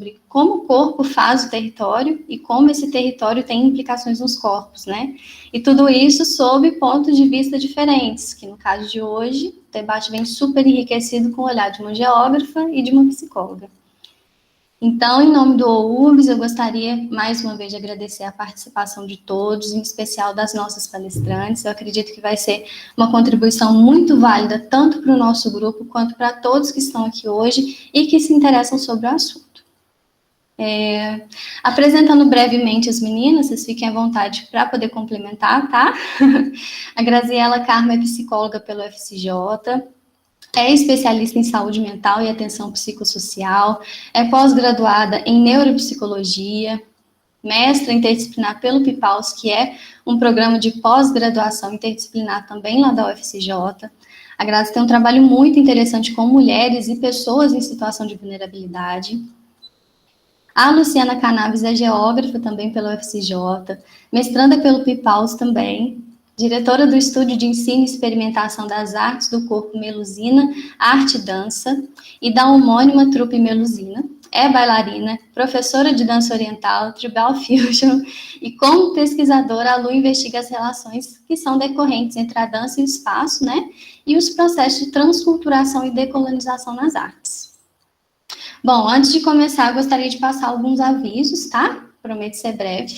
sobre como o corpo faz o território e como esse território tem implicações nos corpos, né? E tudo isso sob pontos de vista diferentes, que no caso de hoje, o debate vem super enriquecido com o olhar de uma geógrafa e de uma psicóloga. Então, em nome do OURBS, eu gostaria, mais uma vez, de agradecer a participação de todos, em especial das nossas palestrantes. Eu acredito que vai ser uma contribuição muito válida, tanto para o nosso grupo, quanto para todos que estão aqui hoje e que se interessam sobre o assunto. Apresentando brevemente as meninas, vocês fiquem à vontade para poder complementar, tá? A Graziela Carmo é psicóloga pelo FCJ, é especialista em saúde mental e atenção psicossocial, é pós-graduada em neuropsicologia, mestra interdisciplinar pelo PIPAUS, que é um programa de pós-graduação interdisciplinar também lá da UFCJ. A Grazi tem um trabalho muito interessante com mulheres e pessoas em situação de vulnerabilidade. A Luciana Canaves é geógrafa também pela UFCJ, mestranda pelo PIPAUS também, diretora do Estúdio de Ensino e Experimentação das Artes do Corpo Melusina, Arte e Dança, e da homônima Trupe Melusina. É bailarina, professora de dança oriental, tribal fusion, e como pesquisadora, a Lu investiga as relações que são decorrentes entre a dança e o espaço, né? E os processos de transculturação e decolonização nas artes. Bom, antes de começar, eu gostaria de passar alguns avisos, tá? Prometo ser breve.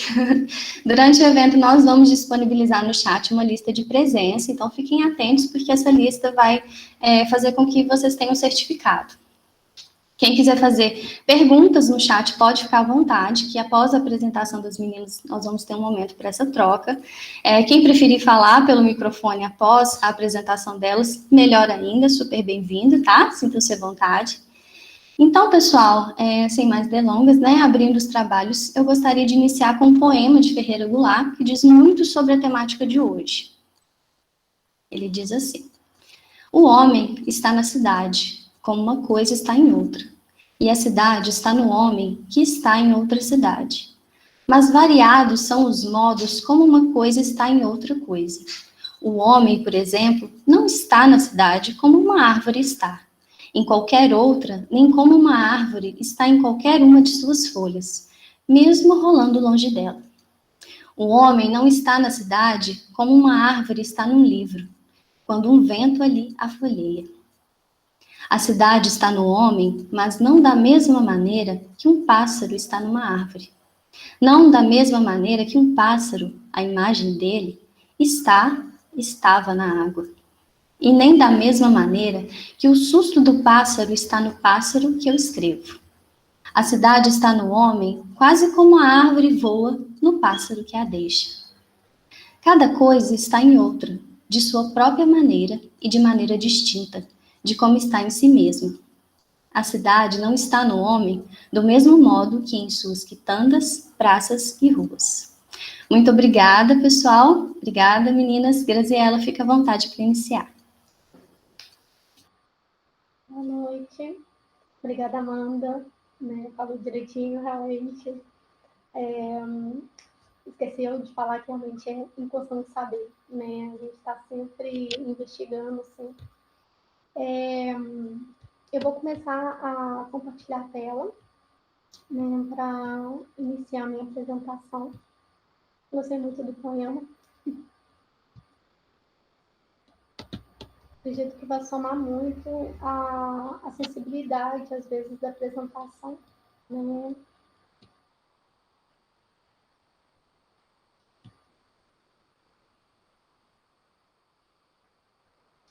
Durante o evento, nós vamos disponibilizar no chat uma lista de presença, então fiquem atentos, porque essa lista vai fazer com que vocês tenham certificado. Quem quiser fazer perguntas no chat, pode ficar à vontade, que após a apresentação das meninas, nós vamos ter um momento para essa troca. Quem preferir falar pelo microfone após a apresentação delas, melhor ainda, super bem-vindo, tá? Sintam-se à vontade. Então, pessoal, sem mais delongas, né, abrindo os trabalhos, eu gostaria de iniciar com um poema de Ferreira Goulart, que diz muito sobre a temática de hoje. Ele diz assim: o homem está na cidade, como uma coisa está em outra, e a cidade está no homem, que está em outra cidade. Mas variados são os modos como uma coisa está em outra coisa. O homem, por exemplo, não está na cidade como uma árvore está em qualquer outra, nem como uma árvore está em qualquer uma de suas folhas, mesmo rolando longe dela. O homem não está na cidade como uma árvore está num livro, quando um vento ali a folheia. A cidade está no homem, mas não da mesma maneira que um pássaro está numa árvore. Não da mesma maneira que um pássaro, a imagem dele, estava na água. E nem da mesma maneira que o susto do pássaro está no pássaro que eu escrevo. A cidade está no homem, quase como a árvore voa no pássaro que a deixa. Cada coisa está em outra, de sua própria maneira e de maneira distinta, de como está em si mesma. A cidade não está no homem do mesmo modo que em suas quitandas, praças e ruas. Muito obrigada, pessoal. Obrigada, meninas. Graziela, fica à vontade para iniciar. Boa noite. Obrigada, Amanda. Falou direitinho, realmente. Esqueci de falar que realmente é incursão de saber, né? A gente está sempre investigando, assim. Eu vou começar a compartilhar a tela, né, para iniciar a minha apresentação. Gostei muito do poema. Acredito que vai somar muito a sensibilidade, às vezes, da apresentação, né?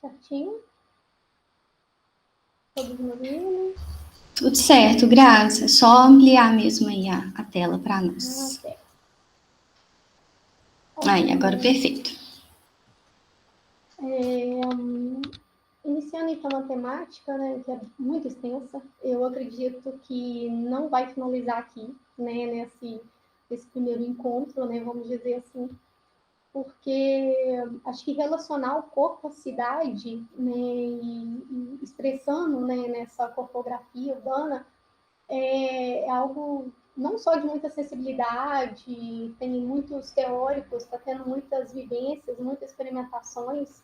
Certinho? Todos os meninos? Tudo certo, Graça. Só ampliar mesmo aí a tela para nós. Ok. Aí, agora perfeito. Iniciando então a temática, né, que é muito extensa, eu acredito que não vai finalizar aqui, né, nesse primeiro encontro, né, vamos dizer assim, porque acho que relacionar o corpo à cidade, né, e expressando, né, nessa corpografia urbana, é algo não só de muita acessibilidade, tem muitos teóricos, está tendo muitas vivências, muitas experimentações,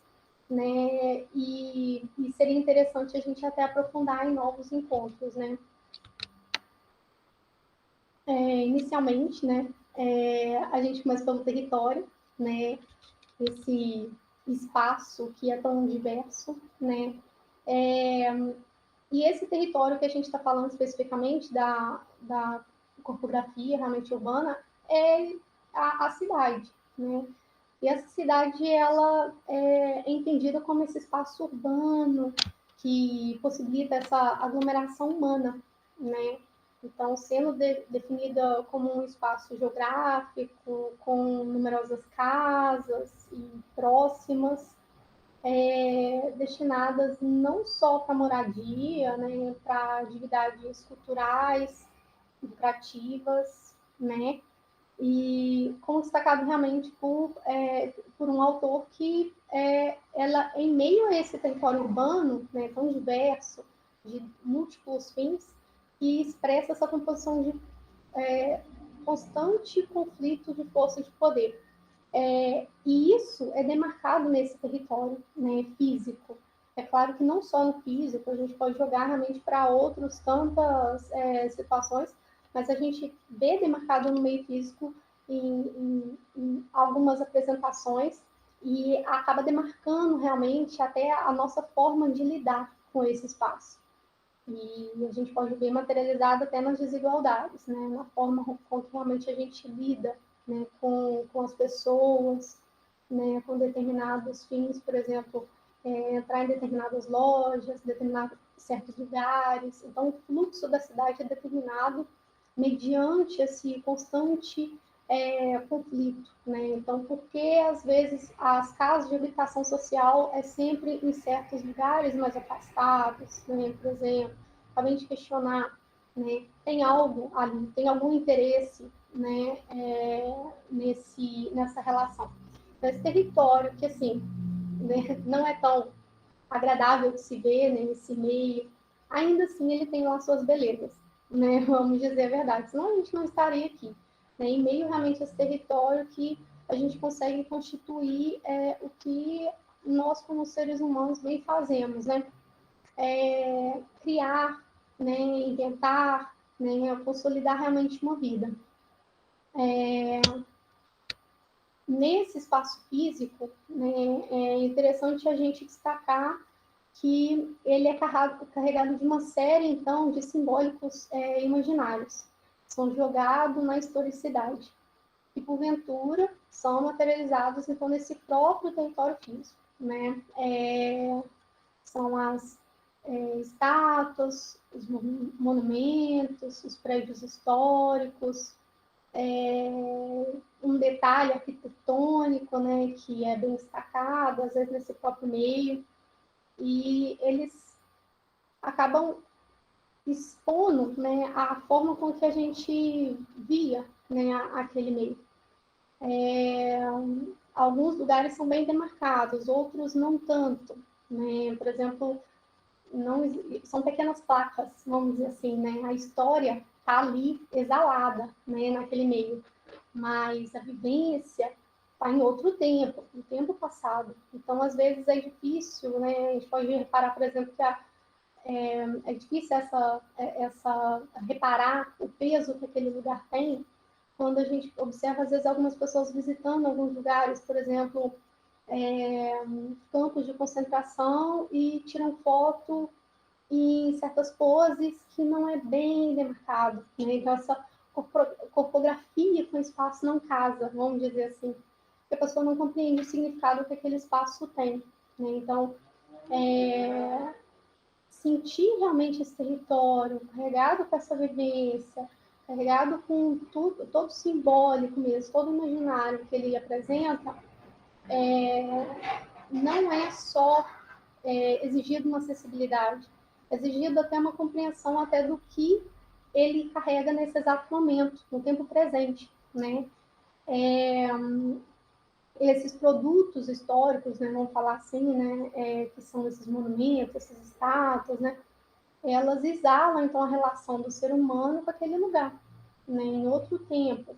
né? E seria interessante a gente até aprofundar em novos encontros, né? inicialmente, né, a gente começa pelo território, né, esse espaço que é tão diverso, né, e esse território que a gente está falando especificamente da corpografia realmente urbana é a cidade, né? E essa cidade ela é entendida como esse espaço urbano que possibilita essa aglomeração humana, né? Então, sendo definida como um espaço geográfico, com numerosas casas e próximas, destinadas não só para moradia, né, para atividades culturais, educativas, né, e como destacado realmente por um autor que ela, em meio a esse território urbano, né, tão diverso, de múltiplos fins, que expressa essa composição de constante conflito de força de poder. E isso é demarcado nesse território, né, físico. É claro que não só no físico, a gente pode jogar realmente para outras tantas situações, mas a gente vê demarcado no meio físico em algumas apresentações e acaba demarcando realmente até a nossa forma de lidar com esse espaço. E a gente pode ver materializado até nas desigualdades, né? Na forma com que realmente a gente lida, né? com as pessoas, né? Com determinados fins, por exemplo, entrar em determinadas lojas, determinados certos lugares. Então, o fluxo da cidade é determinado mediante esse constante conflito, né? Então, porque às vezes as casas de habitação social é sempre em certos lugares mais afastados, né? Por exemplo, acabei de questionar, né? Tem algo ali, tem algum interesse, né? Nessa relação. Então, esse território que assim, né? Não é tão agradável de se ver, né? Nesse meio, ainda assim ele tem lá suas belezas, né? Vamos dizer a verdade, senão a gente não estaria aqui, né? Em meio realmente a esse território que a gente consegue constituir o que nós, como seres humanos, bem fazemos, né? Criar, né? Inventar, né? Consolidar realmente uma vida. Nesse espaço físico, né, é interessante a gente destacar que ele é carregado de uma série, então, de simbólicos imaginários, que são jogados na historicidade, e, porventura, são materializados, então, nesse próprio território físico, né? São as estátuas, os monumentos, os prédios históricos, um detalhe arquitetônico, né, que é bem destacado, às vezes nesse próprio meio, e eles acabam expondo, né, a forma com que a gente via, né, aquele meio. Alguns lugares são bem demarcados, outros não tanto, né? Por exemplo, não, são pequenas placas, vamos dizer assim, né? A história está ali exalada, né, naquele meio, mas a vivência está em outro tempo, no tempo passado. Então, às vezes é difícil, né? A gente pode reparar, por exemplo, que é difícil reparar o peso que aquele lugar tem quando a gente observa, às vezes, algumas pessoas visitando alguns lugares, por exemplo, campos de concentração e tiram foto em certas poses que não é bem demarcado, né? Então, essa corpografia com o espaço não casa, vamos dizer assim, porque a pessoa não compreende o significado que aquele espaço tem, né? Então, sentir realmente esse território carregado com essa vivência, carregado com tudo, todo simbólico mesmo, todo imaginário que ele apresenta, não é só exigido uma acessibilidade, é exigido até uma compreensão até do que ele carrega nesse exato momento, no tempo presente, né? Esses produtos históricos, né, vamos falar assim, né, que são esses monumentos, essas estátuas, né, elas exalam, então, a relação do ser humano com aquele lugar, né, em outro tempo.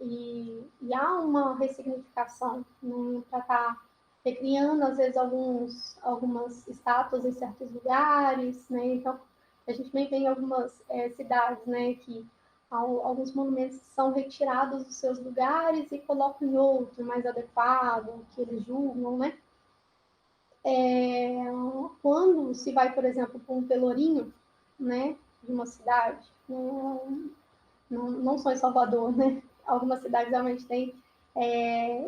E há uma ressignificação, né, para estar recriando, às vezes, algumas estátuas em certos lugares, né, então, a gente também tem algumas cidades, né, que Alguns monumentos são retirados dos seus lugares e colocam em outro mais adequado, que eles julgam, né? Quando se vai, por exemplo, para um pelourinho, né, de uma cidade, não só em Salvador, né? Algumas cidades realmente têm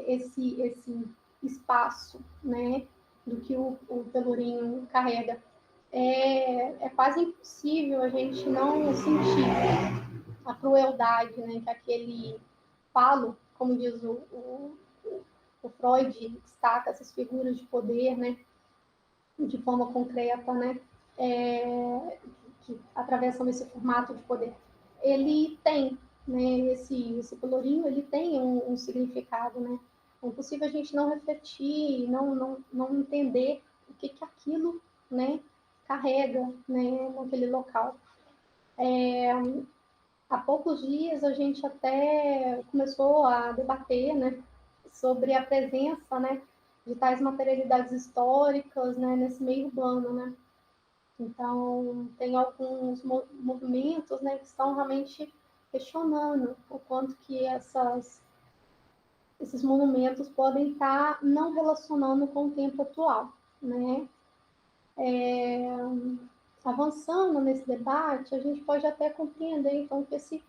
esse espaço, né, do que o pelourinho carrega. É quase impossível a gente não sentir a crueldade, né, que aquele falo, como diz o Freud, destaca essas figuras de poder, né, de forma concreta, né, que atravessam esse formato de poder. Ele tem, né, esse pelourinho, ele tem um significado, né, é impossível a gente não refletir, não entender o que aquilo, né, carrega, né, naquele local. Há poucos dias a gente até começou a debater, né, sobre a presença, né, de tais materialidades históricas, né, nesse meio urbano, né. Então, tem alguns movimentos, né, que estão realmente questionando o quanto que esses monumentos podem estar não relacionando com o tempo atual, né. Avançando nesse debate, a gente pode até compreender, então, que esse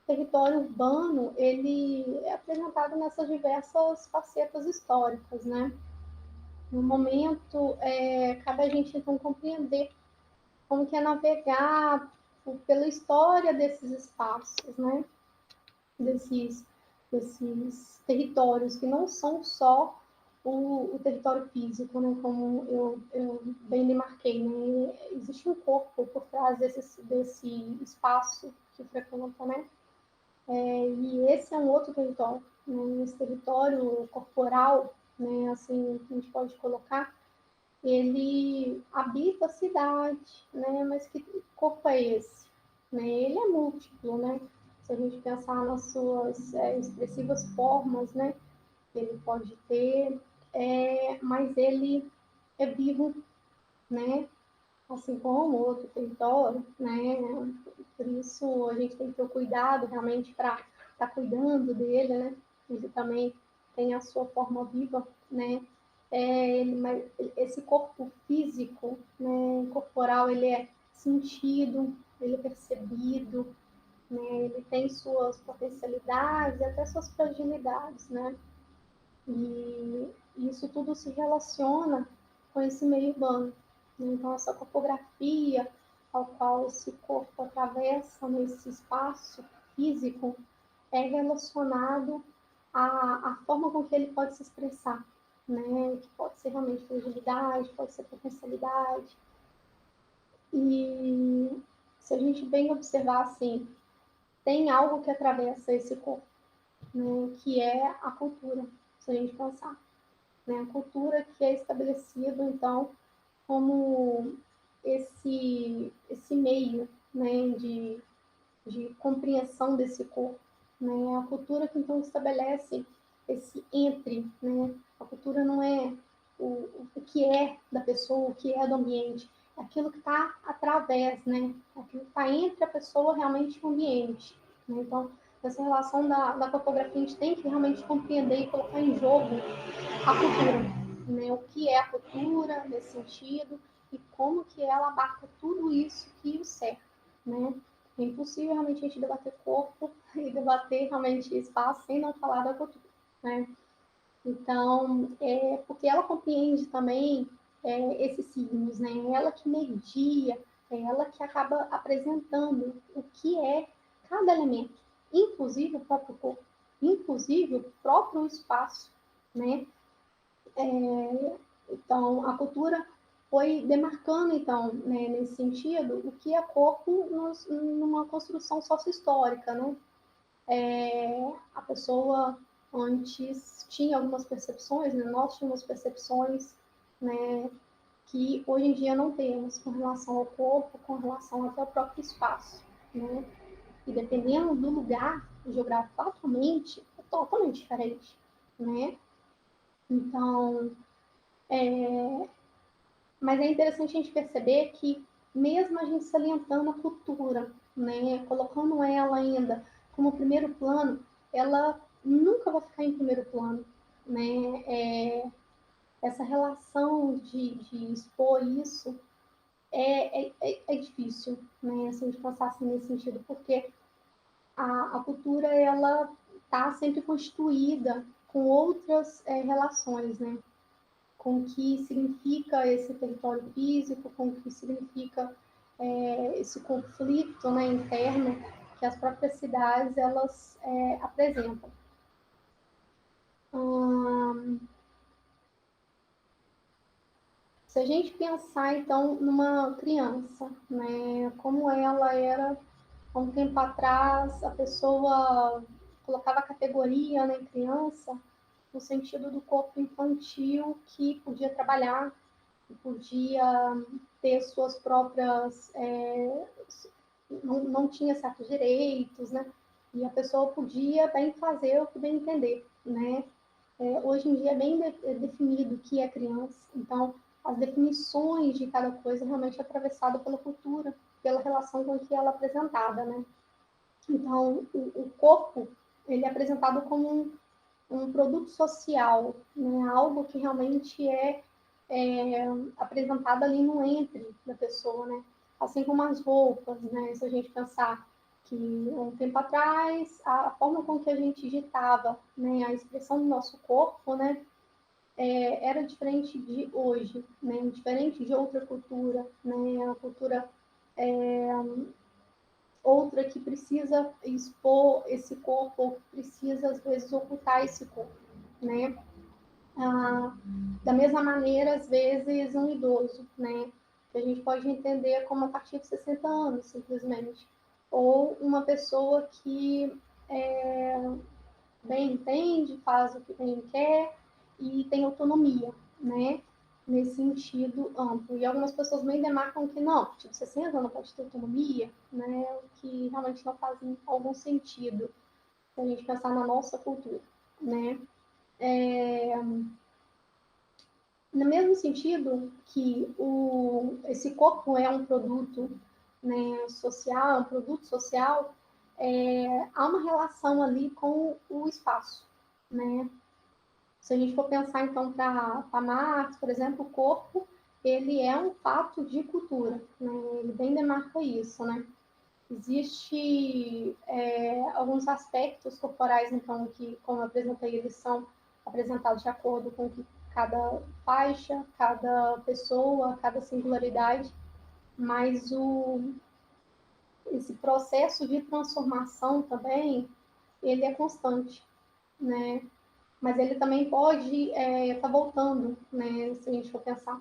território urbano, ele é apresentado nessas diversas facetas históricas, né? No momento, cabe a gente, então, compreender como que é navegar pela história desses espaços, né? Desses territórios que não são só o território físico, né? Como eu bem demarquei, né? Existe um corpo por trás desse espaço que frequenta, né? E esse é um outro território, né? Esse território corporal, né? Assim, que a gente pode colocar, ele habita a cidade, né? Mas que corpo é esse? Né? Ele é múltiplo, né? Se a gente pensar nas suas expressivas formas, né? Ele pode ter, mas ele é vivo, né? Assim como outro território, né? Por isso a gente tem que ter o cuidado realmente para estar cuidando dele, né? Ele também tem a sua forma viva, né? Mas esse corpo físico, né, corporal, ele é sentido, ele é percebido, né? Ele tem suas potencialidades e até suas fragilidades, né? E isso tudo se relaciona com esse meio urbano. Né? Então, essa topografia ao qual esse corpo atravessa nesse espaço físico é relacionado à forma com que ele pode se expressar, né? Que pode ser realmente fragilidade, pode ser potencialidade. E se a gente bem observar assim, tem algo que atravessa esse corpo, né? Que é a cultura, se a gente pensar. Né? A cultura que é estabelecido, então, como esse meio, né, de compreensão desse corpo, né? A cultura que, então, estabelece esse entre, né? A cultura não é o que é da pessoa, o que é do ambiente, é aquilo que está através, né? Aquilo que está entre a pessoa realmente e o ambiente. Né? Então, essa relação da topografia, a gente tem que realmente compreender e colocar em jogo a cultura, né? O que é a cultura nesse sentido e como que ela abarca tudo isso que o cerca, né? É impossível realmente a gente debater corpo e debater realmente espaço sem não falar da cultura, né? Então, porque ela compreende também esses signos, né? É ela que media, é ela que acaba apresentando o que é cada elemento, inclusive o próprio corpo, inclusive o próprio espaço, né? Então, a cultura foi demarcando, então, né, nesse sentido, o que é corpo numa construção sócio-histórica, né? A pessoa antes tinha algumas percepções, né? Nós tínhamos percepções, né, que hoje em dia não temos com relação ao corpo, com relação até ao próprio espaço, né? E dependendo do lugar geográfico atualmente, é totalmente diferente, né? Então, mas é interessante a gente perceber que, mesmo a gente salientando a cultura, né, colocando ela ainda como primeiro plano, ela nunca vai ficar em primeiro plano, né? Essa relação de expor isso é difícil, né? Se a gente pensar assim nesse sentido, porque a cultura ela está sempre constituída com outras relações, né? Com o que significa esse território físico, com o que significa esse conflito, né, interno que as próprias cidades elas apresentam. Se a gente pensar então numa criança, né, como ela era há um tempo atrás, a pessoa colocava a categoria, né, criança, no sentido do corpo infantil que podia trabalhar, que podia ter suas próprias. Não tinha certos direitos, né? E a pessoa podia bem fazer o que bem entender, né? Hoje em dia é bem definido o que é criança, então as definições de cada coisa realmente é atravessada pela cultura, pela relação com que ela é apresentada, né? Então, o corpo, ele é apresentado como um produto social, né? Algo que realmente é apresentado ali no entre da pessoa, né? Assim como as roupas, né? Se a gente pensar que um tempo atrás a forma com que a gente digitava, né, a expressão do nosso corpo, né, era diferente de hoje, né, diferente de outra cultura, né, a cultura outra que precisa expor esse corpo, ou que precisa às vezes ocultar esse corpo, né? Da mesma maneira, às vezes, um idoso, né? Que a gente pode entender como a partir de 60 anos, simplesmente. Ou uma pessoa que bem entende, faz o que bem quer e tem autonomia, né? Nesse sentido amplo. E algumas pessoas bem demarcam que não, tipo, 60 não pode ter autonomia, né? O que realmente não faz algum sentido se a gente pensar na nossa cultura, né? No mesmo sentido que esse corpo é um produto, né, social, um produto social, há uma relação ali com o espaço, né? Se a gente for pensar então para Marx, por exemplo, o corpo ele é um fato de cultura, né? Ele bem demarca isso, né? Existe alguns aspectos corporais, então, que, como eu apresentei, eles são apresentados de acordo com que cada faixa, cada pessoa, cada singularidade, mas esse processo de transformação também, ele é constante, né? Mas ele também pode estar voltando, né? Se a gente for pensar.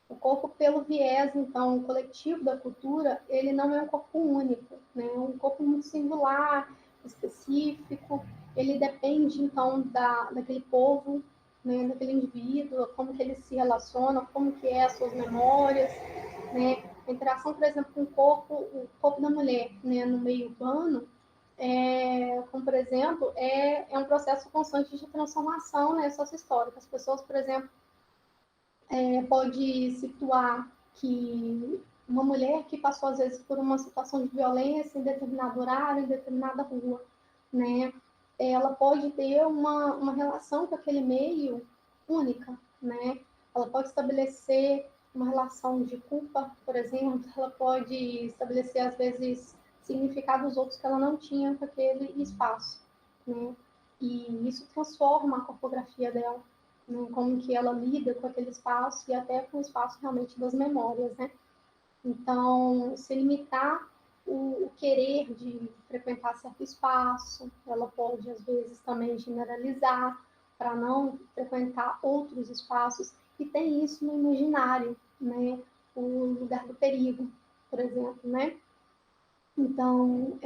O corpo, pelo viés, então, coletivo da cultura, ele não é um corpo único, né? É um corpo muito singular, específico. Ele depende, então, daquele povo, né? Daquele indivíduo, como que ele se relaciona, como que é as suas memórias, né? A interação, por exemplo, com o corpo da mulher, né? No meio urbano, como por exemplo, um processo constante de transformação, né, sociohistórica. As pessoas, por exemplo, pode situar que uma mulher que passou às vezes por uma situação de violência em determinado horário, em determinada rua, né, ela pode ter uma relação com aquele meio única, né? Ela pode estabelecer uma relação de culpa, por exemplo, ela pode estabelecer às vezes significados outros que ela não tinha com aquele espaço, né? E isso transforma a corpografia dela, né? Como que ela lida com aquele espaço e até com o espaço realmente das memórias, né? Então, se limitar o querer de frequentar certo espaço, ela pode, às vezes, também generalizar para não frequentar outros espaços, e tem isso no imaginário, né? O lugar do perigo, por exemplo, né? Então,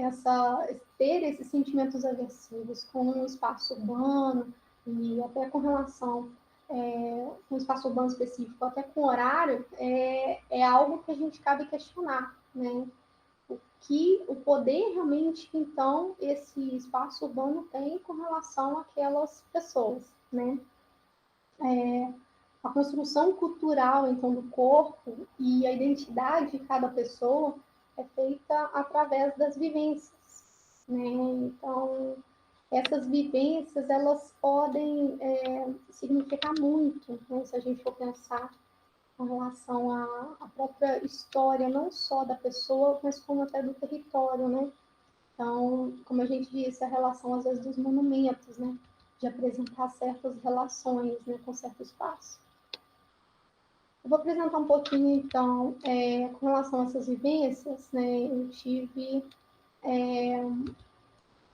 ter esses sentimentos aversivos com o espaço urbano e até com relação com o espaço urbano específico, até com horário, é algo que a gente cabe questionar, né? O que o poder realmente, então, esse espaço urbano tem com relação àquelas pessoas, né? A construção cultural, então, do corpo e a identidade de cada pessoa, é feita através das vivências, né? Então, essas vivências, elas podem significar muito, né? Se a gente for pensar com relação à própria história, não só da pessoa, mas como até do território, né? Então, como a gente disse, a relação, às vezes, dos monumentos, né? De apresentar certas relações, né? Com certo espaço. Eu vou apresentar um pouquinho, então, com relação a essas vivências, né? Eu tive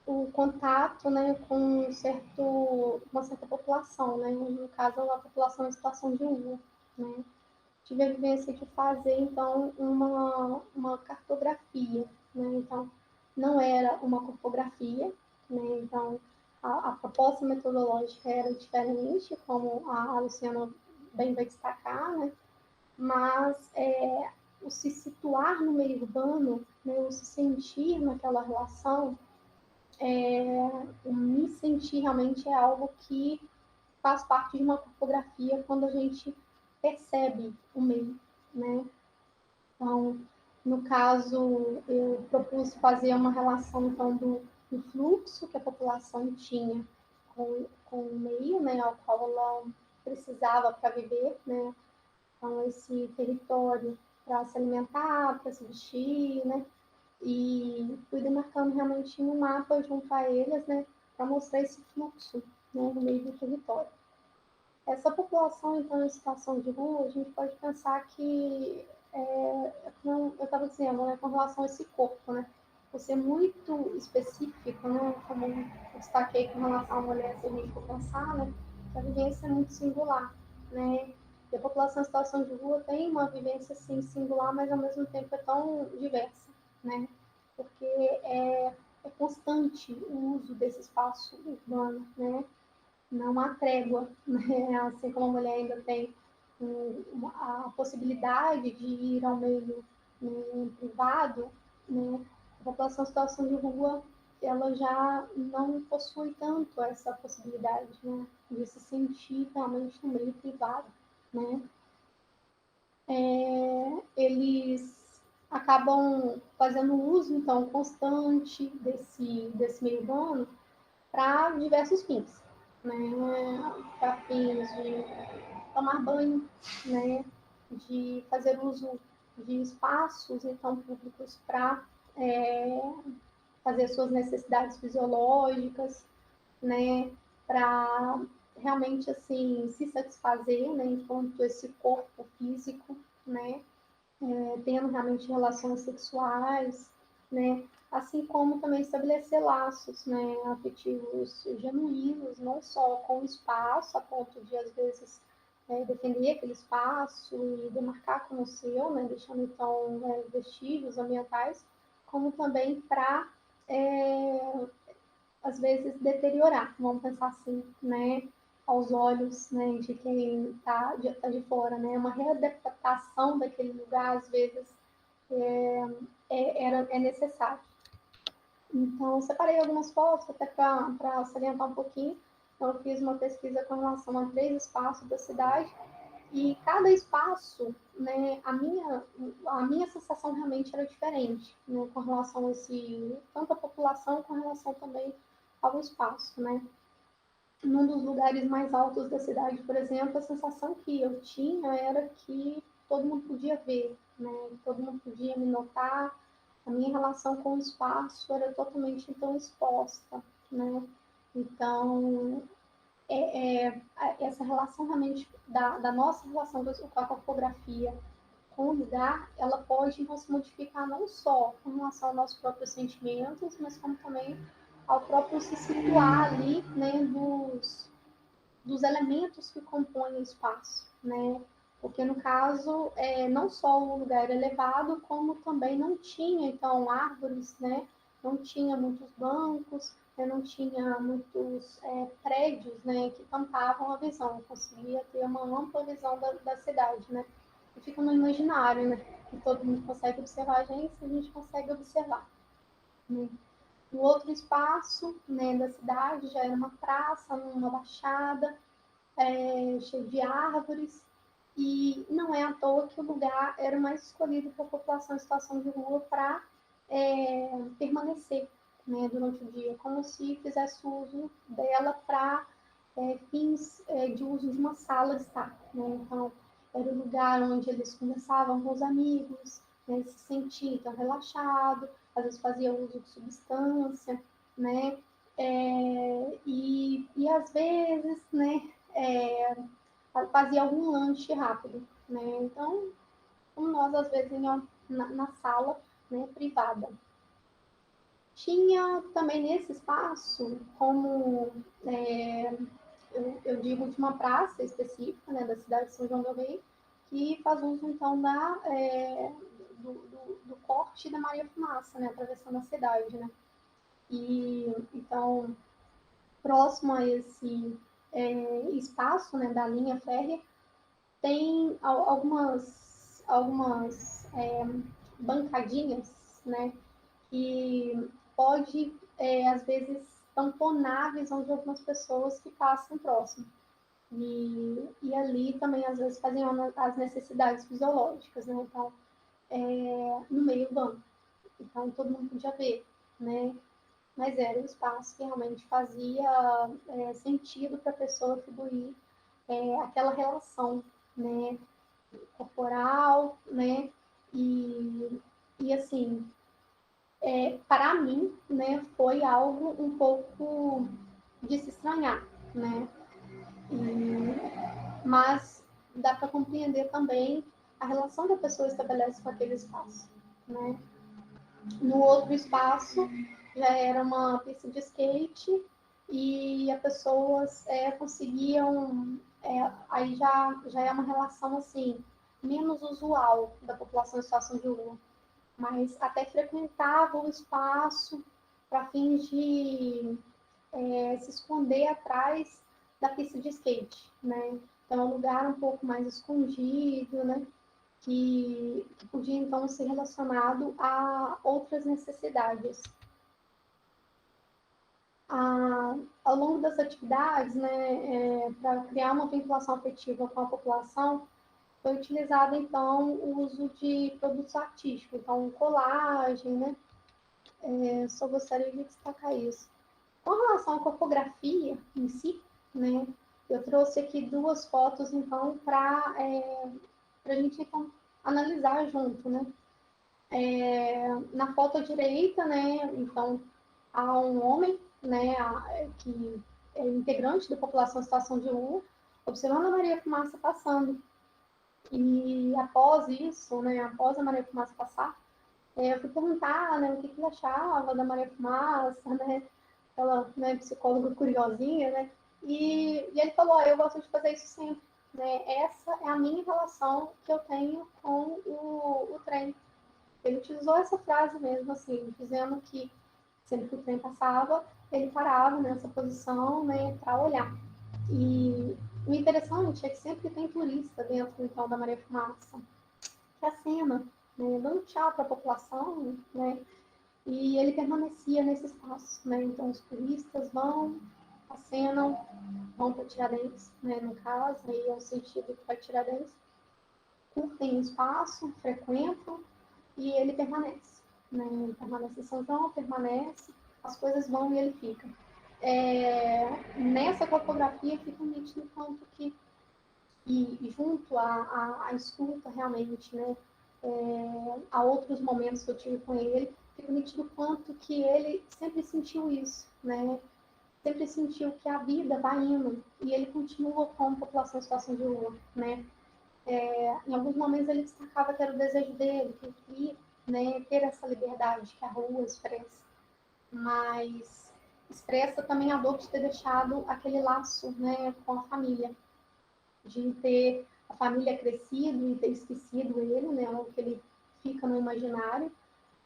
o contato, né, com uma certa população, né? No caso, a população em situação de rua, né? Tive a vivência de fazer, então, uma cartografia, né? Então, não era uma cartografia, né? Então, a proposta metodológica era diferente, como a Luciana bem vai destacar, né? Mas o se situar no meio urbano, né? O se sentir naquela relação, o me sentir realmente é algo que faz parte de uma cartografia quando a gente percebe o meio, né? Então, no caso, eu propus fazer uma relação então do fluxo que a população tinha com o meio, né, ao qual ela precisava para viver, né? Então, esse território para se alimentar, para se vestir, né? E fui demarcando realmente um mapa junto a eles, né, para mostrar esse fluxo, né, no meio do território. Essa população, então, em situação de rua, a gente pode pensar que, como eu estava dizendo, né, com relação a esse corpo, né, por ser muito específico, né, como eu destaquei com relação à mulher, se a gente for pensar, né, que a vivência é muito singular, né, e a população em situação de rua tem uma vivência, sim, singular, mas ao mesmo tempo é tão diversa, né, porque é constante o uso desse espaço urbano, né, não há trégua, né? Assim como a mulher ainda tem a possibilidade de ir ao meio, né, privado, né? A população em situação de rua, ela já não possui tanto essa possibilidade, né, de se sentir realmente no meio privado, né? Eles acabam fazendo uso, então, constante desse meio urbano para diversos fins, né? Para fins de tomar banho, né? De fazer uso de espaços, então, públicos para fazer suas necessidades fisiológicas, né? Para realmente, assim, se satisfazer, né? Enquanto esse corpo físico, né? Tendo realmente relações sexuais, né? Assim como também estabelecer laços, né, afetivos genuínos, não só com o espaço, a ponto de, às vezes, defender aquele espaço e demarcar como seu, né, deixando, então, vestígios ambientais, como também para, às vezes, deteriorar, vamos pensar assim, né, aos olhos, né, de quem está de fora, né, uma readaptação daquele lugar, às vezes, é necessário. Então, separei algumas fotos até para salientar um pouquinho. Então, eu fiz uma pesquisa com relação a 3 espaços da cidade e cada espaço, né, a minha sensação realmente era diferente, né, com relação a tanto a população com relação também ao espaço, né. Num dos lugares mais altos da cidade, por exemplo, a sensação que eu tinha era que todo mundo podia ver, né? Todo mundo podia me notar. A minha relação com o espaço era totalmente então exposta, né? Então, essa relação realmente da nossa relação com a topografia, com o lugar, ela pode então se modificar não só com relação aos nossos próprios sentimentos, mas como também ao próprio se situar ali, né, dos elementos que compõem o espaço, né? Porque no caso, não só o lugar era elevado, como também não tinha então árvores, né? Não tinha muitos bancos, né? Não tinha muitos prédios, né? Que tampavam a visão. Eu conseguia ter uma ampla visão da cidade, né? E fica no imaginário, né? Que todo mundo consegue observar a gente consegue observar. Né? No outro espaço, né, da cidade já era uma praça, uma baixada, cheio de árvores, E não é à toa que o lugar era o mais escolhido para a população em situação de rua para permanecer, né, durante o dia, como se fizesse uso dela para fins de uso de uma sala de estar. Né? Então, era o lugar onde eles conversavam com os amigos, né, se sentiam então, relaxado, às vezes fazia uso de substância, né? E às vezes, né, fazia algum lanche rápido, né? Então, como nós às vezes na sala, né, privada. Tinha também nesse espaço, como eu digo, de uma praça específica, né, da cidade de São João del Rei, que faz uso, então, do corte da Maria Fumaça, né, atravessando a cidade, né. E, então, próximo a esse espaço, né, da linha férrea, tem algumas bancadinhas, né, que pode, às vezes, tamponar a visão de algumas pessoas que passam próximo. E ali também, às vezes, faziam as necessidades fisiológicas, né? Então, no meio urbano. Então, todo mundo podia ver, né? Mas era um espaço que realmente fazia sentido para a pessoa atribuir aquela relação, né? Corporal, né? E assim, para mim, né, foi algo um pouco de se estranhar, né? Mas dá para compreender também a relação que a pessoa estabelece com aquele espaço, né? No outro espaço já era uma pista de skate e as pessoas conseguiam, aí já é uma relação assim menos usual da população em situação de rua, mas até frequentava o espaço para fins de se esconder atrás da pista de skate, né? Então, é um lugar um pouco mais escondido, né? Que podia, então, ser relacionado a outras necessidades. Ao longo das atividades, né, para criar uma vinculação afetiva com a população, foi utilizado, então, o uso de produtos artísticos, então, colagem, né? Só gostaria de destacar isso. Com relação à topografia em si, né, eu trouxe aqui duas fotos, então, para a gente então, analisar junto, né? Na foto à direita, né, então, há um homem, né, que é integrante da população em situação de rua, observando a Maria Fumaça passando. E após isso, né, após a Maria Fumaça passar, eu fui perguntar, né, o que ele achava da Maria Fumaça, né, aquela, né, psicóloga curiosinha, né, e ele falou, eu gosto de fazer isso sempre, né, essa é a minha relação que eu tenho com o trem. Ele utilizou essa frase mesmo, assim, dizendo que sempre que o trem passava, ele parava nessa posição, né, para olhar. E o interessante é que sempre tem turista dentro, então, da Maria Fumaça, que acena, né, dando tchau para a população, né, e ele permanecia nesse espaço, né, então os turistas vão, acenam, vão para Tiradentes, né, no caso, aí é o sentido para Tiradentes, curtem o espaço, frequentam, e ele permanece, né, ele permanece em São João, permanece, as coisas vão e ele fica. Nessa topografia fica nítido quanto que e junto à escuta realmente, né, a outros momentos que eu tive com ele, fico nítido quanto que ele sempre sentiu isso, né, sempre sentiu que a vida vai indo e ele continua com a população em situação de rua, né. Em alguns momentos ele destacava que era o desejo dele, que ele queria, né, ter essa liberdade que a rua expressa, mas expressa também a dor de ter deixado aquele laço, né, com a família, de ter a família crescido e ter esquecido ele, né, o que ele fica no imaginário,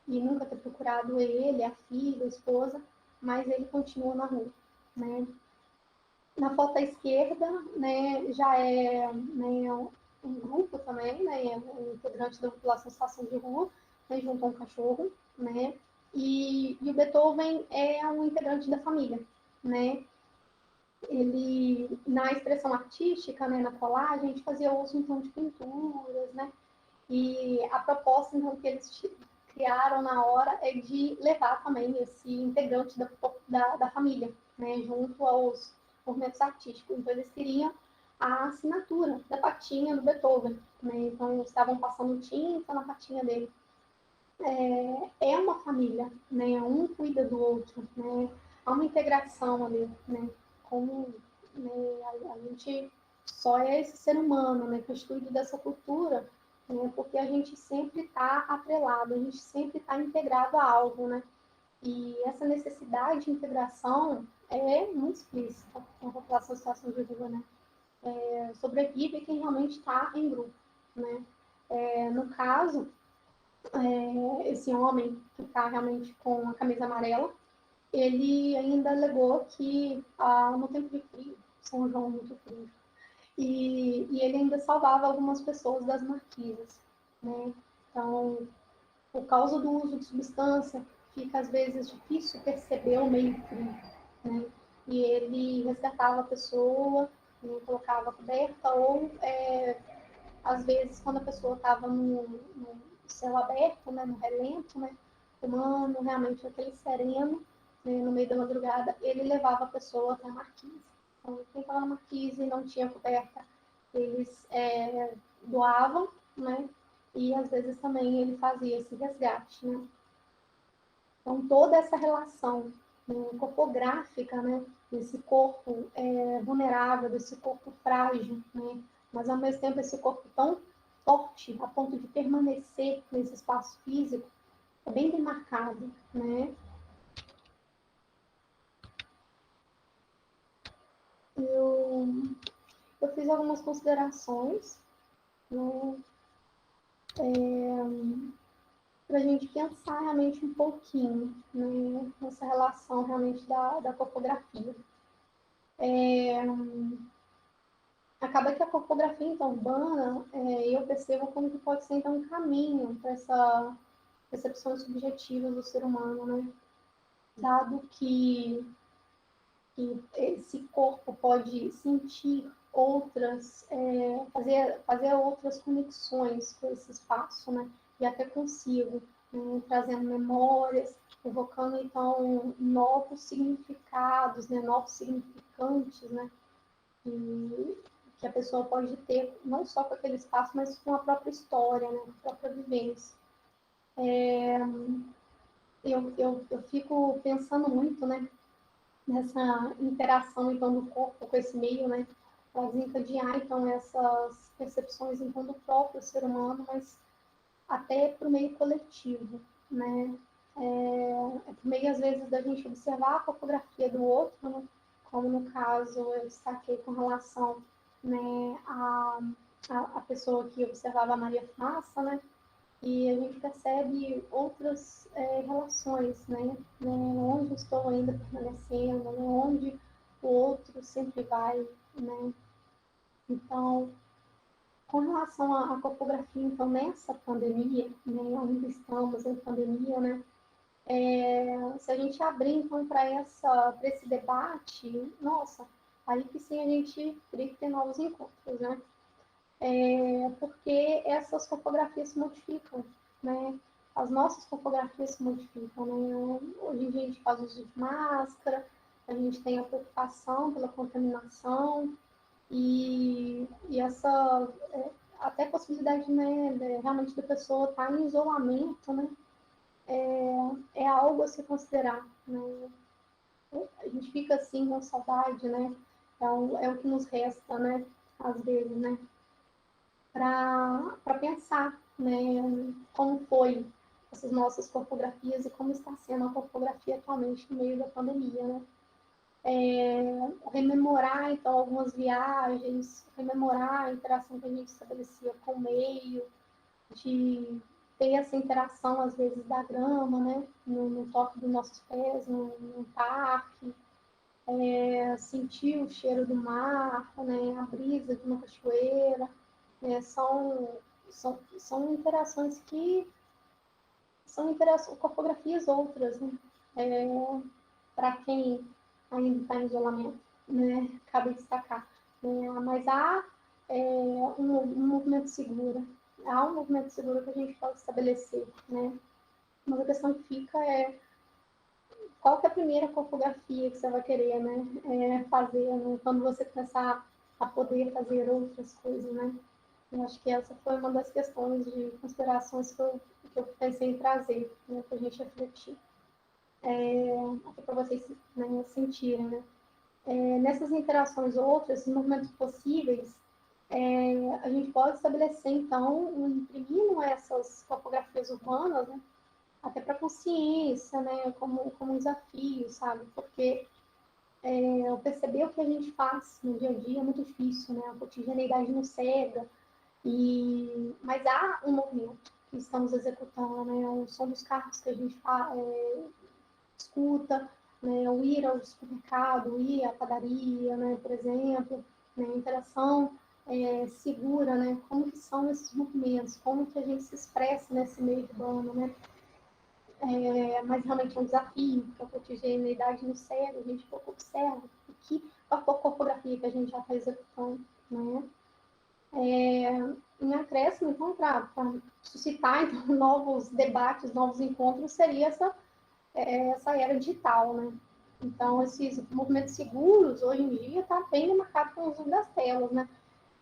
e nunca ter procurado ele, a filha, a esposa, mas ele continua na rua, né. Na foto à esquerda, né, já é, né, um grupo também, né, um integrante da população em situação de rua, né, junto a um cachorro, né, e o Beethoven é um integrante da família, né, ele, na expressão artística, né, na colagem, a gente fazia uso, então, de pinturas, né, e a proposta, então, que eles criaram na hora é de levar também esse integrante da família, né, junto aos movimentos artísticos. Então, eles queriam a assinatura da patinha do Beethoven, né, então, estavam passando tinta na patinha dele. É uma família, né, um cuida do outro, né, há uma integração ali, né, como, né, a gente só é esse ser humano, né, constituído dessa cultura, né, porque a gente sempre está atrelado, a gente sempre está integrado a algo, né, e essa necessidade de integração é muito explícita na população em situação de rua, né, sobrevive quem realmente está em grupo, né, no caso, esse homem que está realmente com a camisa amarela, ele ainda alegou que no tempo de frio, São João muito frio, e ele ainda salvava algumas pessoas das marquises, né? Então, por causa do uso de substância, fica às vezes difícil perceber o meio frio, né? E ele resgatava a pessoa, né, colocava coberta, ou às vezes quando a pessoa estava no céu aberto, né, no relento, né, tomando realmente aquele sereno, né, no meio da madrugada, ele levava a pessoa até a marquise. Então, quem estava na marquise e não tinha coberta, eles doavam, né, e às vezes também ele fazia esse resgate, né. Então, toda essa relação, né, corpográfica, né, desse corpo vulnerável, desse corpo frágil, né, mas ao mesmo tempo esse corpo tão forte a ponto de permanecer nesse espaço físico, é bem demarcado, né? Eu, eu fiz algumas considerações, né, para a gente pensar realmente um pouquinho, né, nessa relação realmente da topografia. Acaba que a topografia então, urbana, eu percebo como que pode ser então um caminho para essa percepções subjetivas do ser humano, né? Dado que esse corpo pode sentir outras, fazer outras conexões com esse espaço, né? E até consigo, né? Trazendo memórias, evocando então novos significados, né? Novos significantes, né? E que a pessoa pode ter não só com aquele espaço, mas com a própria história, né? Com a própria vivência. Eu fico pensando muito, né? Nessa interação então do corpo com esse meio, né, para desencadear então essas percepções então do próprio ser humano, mas até para o meio coletivo, né? Por meio às vezes da gente observar a topografia do outro, né, como no caso eu destaquei com relação, né, a pessoa que observava a Maria Fumaça, né? E a gente percebe outras relações, né? Onde estou ainda permanecendo, né? Onde o outro sempre vai, né? Então, com relação à topografia, então, nessa pandemia, né? Ainda estamos em pandemia, né? Se a gente abrir, então, para esse debate, nossa, aí que sim a gente teria que ter novos encontros, né? Porque essas topografias se modificam, né? As nossas topografias se modificam, né? Hoje em dia a gente faz uso de máscara, a gente tem a preocupação pela contaminação e essa até possibilidade, né, realmente da pessoa estar em isolamento, né? É algo a se considerar, né? A gente fica assim com saudade, né? Então, é o que nos resta, né? Às vezes, né? Para pensar, né, como foi essas nossas topografias e como está sendo a topografia atualmente no meio da pandemia, né? Rememorar, então, algumas viagens, rememorar a interação que a gente estabelecia com o meio, de ter essa interação, às vezes, da grama, né, no toque dos nossos pés, no parque, sentir o cheiro do mar, né, a brisa de uma cachoeira, são interações que são topografias outras, né? Para quem ainda está em isolamento. né, cabe destacar. Mas há um movimento seguro, há um movimento seguro que a gente pode estabelecer, né? Mas a questão que fica é qual que é a primeira corpografia que você vai querer, né, fazer, né, quando você começar a poder fazer outras coisas, né? Eu acho que essa foi uma das questões de considerações que eu pensei em trazer, né, para a gente refletir, até para vocês, né, sentirem, né? Nessas interações outras, em movimentos possíveis, a gente pode estabelecer, então, imprimindo essas topografias urbanas, né, até para consciência, né, como um desafio, sabe? Porque eu perceber o que a gente faz no dia a dia é muito difícil, né? A cotidianeidade nos cega, mas há um movimento que estamos executando, né? O som dos carros que a gente escuta, né? O ir ao supermercado, o ir à padaria, né? Por exemplo, né? A interação segura, né? Como que são esses movimentos, como que a gente se expressa nesse meio urbano, né? Mas realmente é um desafio, porque a cotidianeidade no cérebro, a gente pouco observa qual a topografia que a gente já está executando, né? Em acréscimo, então, para suscitar então, novos debates, novos encontros, seria essa era digital, né? Então, esses movimentos seguros, hoje em dia, está bem marcado com o uso das telas, né?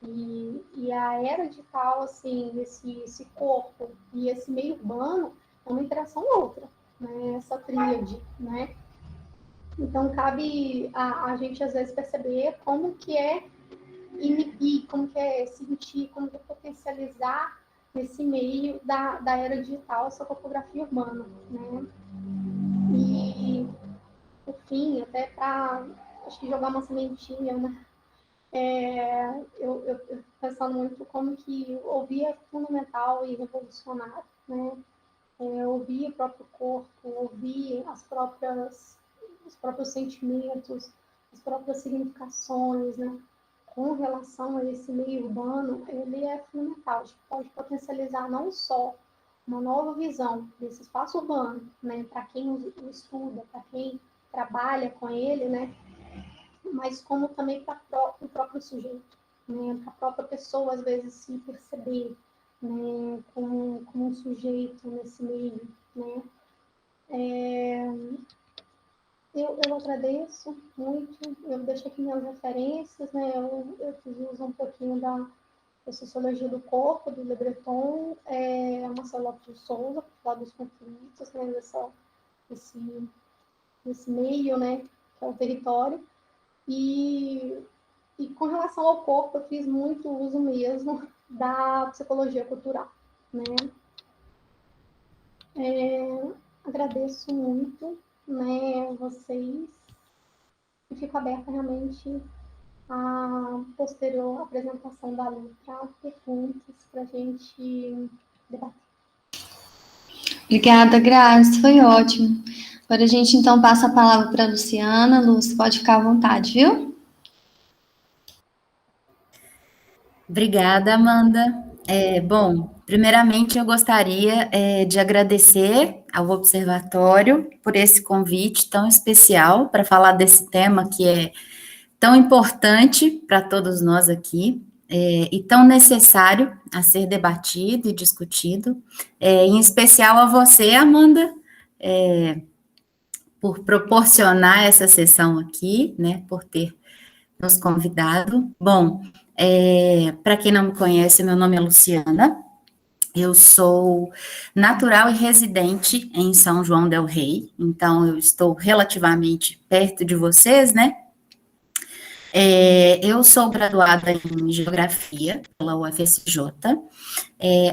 E a era digital, assim, esse corpo e esse meio urbano é uma interação outra, né? Essa tríade, né? Então, cabe a gente, às vezes, perceber como que é inibir, como que é sentir, como que é potencializar nesse meio da era digital essa topografia urbana, né? E, por fim, até para, acho que jogar uma sementinha, né? Eu pensando muito como que ouvir é fundamental e revolucionário, né? Ouvir o próprio corpo, ouvir os próprios sentimentos, as próprias significações, né? Com relação a esse meio urbano, ele é fundamental. A gente pode potencializar não só uma nova visão desse espaço urbano, né? Para quem o estuda, para quem trabalha com ele, né? Mas como também para o próprio sujeito, né? Para a própria pessoa, às vezes, se perceber, né? Como um sujeito nesse meio, né? Eu agradeço muito, eu deixo aqui minhas referências, né? Eu fiz uso um pouquinho da Sociologia do Corpo, do Le Breton, Marcelo Lopes de Souza, para falar dos conflitos, né? Desse meio, né? Que é o território. E com relação ao corpo, eu fiz muito uso mesmo da psicologia cultural, né? Agradeço muito, né, vocês, e fico aberta realmente à posterior apresentação da letra, perguntas para a gente debater. Obrigada, Grazi, foi ótimo. Agora a gente então passa a palavra para a Luciana. Lúcia, pode ficar à vontade, viu? Obrigada, Amanda. Bom, primeiramente eu gostaria de agradecer ao Observatório por esse convite tão especial para falar desse tema que é tão importante para todos nós aqui, e tão necessário a ser debatido e discutido, em especial a você, Amanda, por proporcionar essa sessão aqui, né, por ter nos convidado. Bom, para quem não me conhece, meu nome é Luciana, eu sou natural e residente em São João del Rei, então eu estou relativamente perto de vocês, né? Eu sou graduada em Geografia pela UFSJ,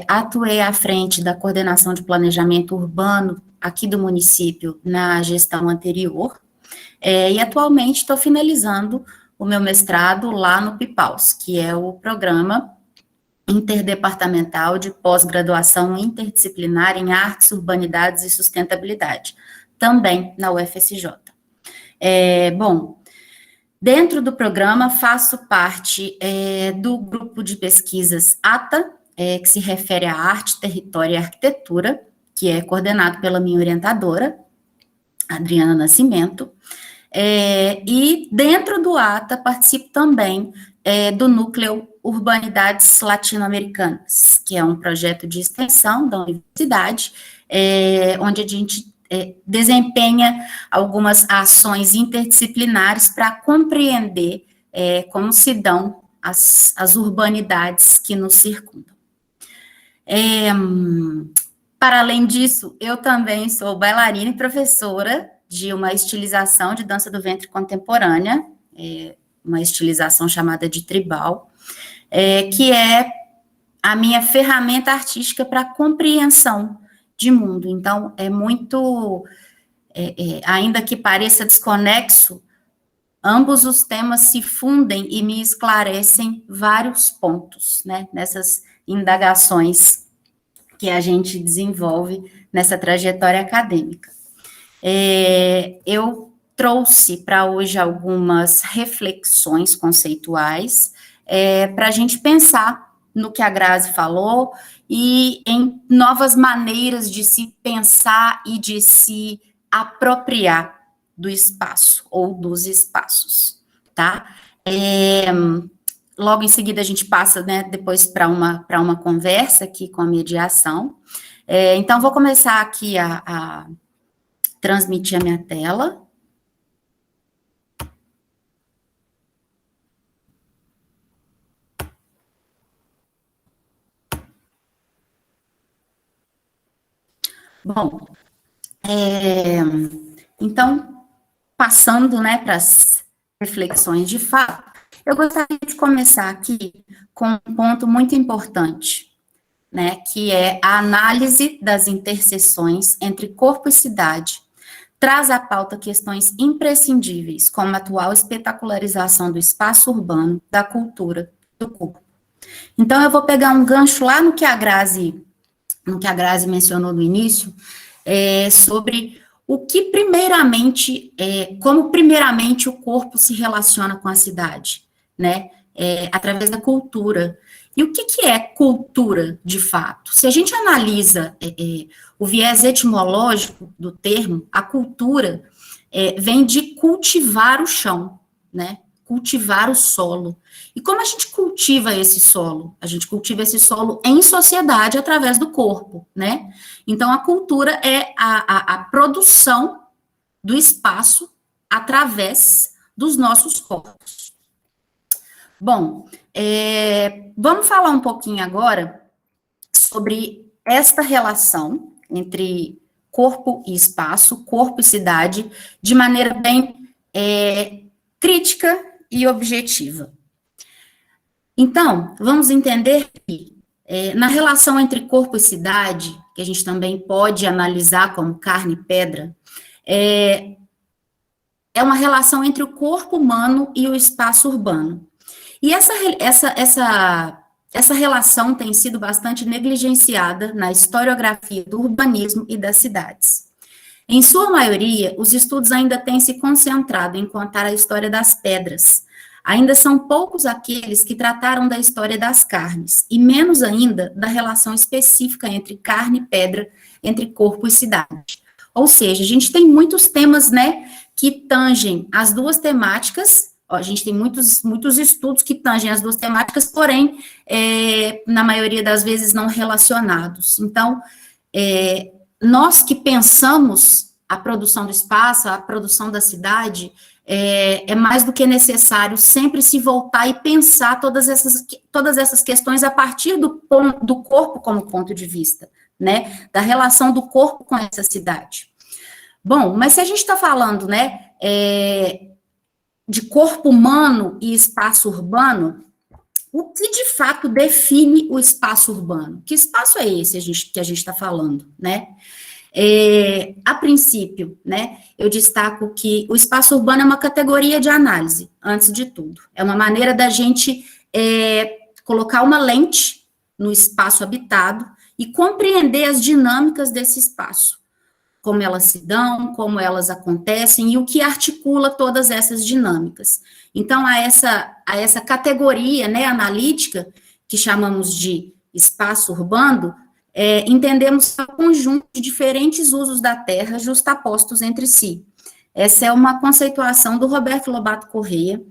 atuei à frente da coordenação de planejamento urbano aqui do município na gestão anterior, e atualmente estou finalizando o meu mestrado lá no PIPAUS, que é o Programa Interdepartamental de Pós-Graduação Interdisciplinar em Artes, Urbanidades e Sustentabilidade, também na UFSJ. Bom, dentro do programa faço parte do grupo de pesquisas ATA, que se refere à arte, território e arquitetura, que é coordenado pela minha orientadora, Adriana Nascimento. E dentro do ATA participo também do Núcleo Urbanidades Latino-Americanas, que é um projeto de extensão da universidade, onde a gente desempenha algumas ações interdisciplinares para compreender como se dão as urbanidades que nos circundam. Para além disso, eu também sou bailarina e professora de uma estilização de dança do ventre contemporânea, uma estilização chamada de tribal, que é a minha ferramenta artística para compreensão de mundo. Então, é muito, ainda que pareça desconexo, ambos os temas se fundem e me esclarecem vários pontos, né, nessas indagações que a gente desenvolve nessa trajetória acadêmica. Eu trouxe para hoje algumas reflexões conceituais para a gente pensar no que a Grazi falou e em novas maneiras de se pensar e de se apropriar do espaço ou dos espaços, tá? Logo em seguida a gente passa, né, depois para uma conversa aqui com a mediação. Então, vou começar aqui a transmitir a minha tela. Bom, então, passando, né, para as reflexões de fato, eu gostaria de começar aqui com um ponto muito importante, né, que é a análise das interseções entre corpo e cidade. Traz à pauta questões imprescindíveis, como a atual espetacularização do espaço urbano, da cultura, do corpo. Então, eu vou pegar um gancho lá no que a Grazi mencionou no início, sobre o que primeiramente, como primeiramente o corpo se relaciona com a cidade, né, através da cultura. E o que é cultura, de fato? Se a gente analisa o viés etimológico do termo, a cultura vem de cultivar o chão, né, cultivar o solo. E como a gente cultiva esse solo? A gente cultiva esse solo em sociedade através do corpo, né? Então, a cultura é a produção do espaço através dos nossos corpos. Bom, vamos falar um pouquinho agora sobre esta relação entre corpo e espaço, corpo e cidade, de maneira bem crítica e objetiva. Então, vamos entender que, na relação entre corpo e cidade, que a gente também pode analisar como carne e pedra, é uma relação entre o corpo humano e o espaço urbano. E essa relação tem sido bastante negligenciada na historiografia do urbanismo e das cidades. Em sua maioria, os estudos ainda têm se concentrado em contar a história das pedras. Ainda são poucos aqueles que trataram da história das carnes, e menos ainda da relação específica entre carne e pedra, entre corpo e cidade. Ou seja, a gente tem muitos temas, né, que tangem as duas temáticas. A gente tem muitos estudos que tangem as duas temáticas, porém, na maioria das vezes, não relacionados. Então, nós que pensamos a produção do espaço, a produção da cidade, é mais do que necessário sempre se voltar e pensar todas essas questões a partir do corpo como ponto de vista, né, da relação do corpo com essa cidade. Bom, mas se a gente está falando, né, de corpo humano e espaço urbano, o que de fato define o espaço urbano? Que espaço é esse que a gente está falando, né? A princípio, né, eu destaco que o espaço urbano é uma categoria de análise, antes de tudo. É uma maneira da gente colocar uma lente no espaço habitado e compreender as dinâmicas desse espaço, como elas se dão, como elas acontecem e o que articula todas essas dinâmicas. Então, a essa categoria, né, analítica, que chamamos de espaço urbano, entendemos o conjunto de diferentes usos da terra justapostos entre si. Essa é uma conceituação do Roberto Lobato Corrêa,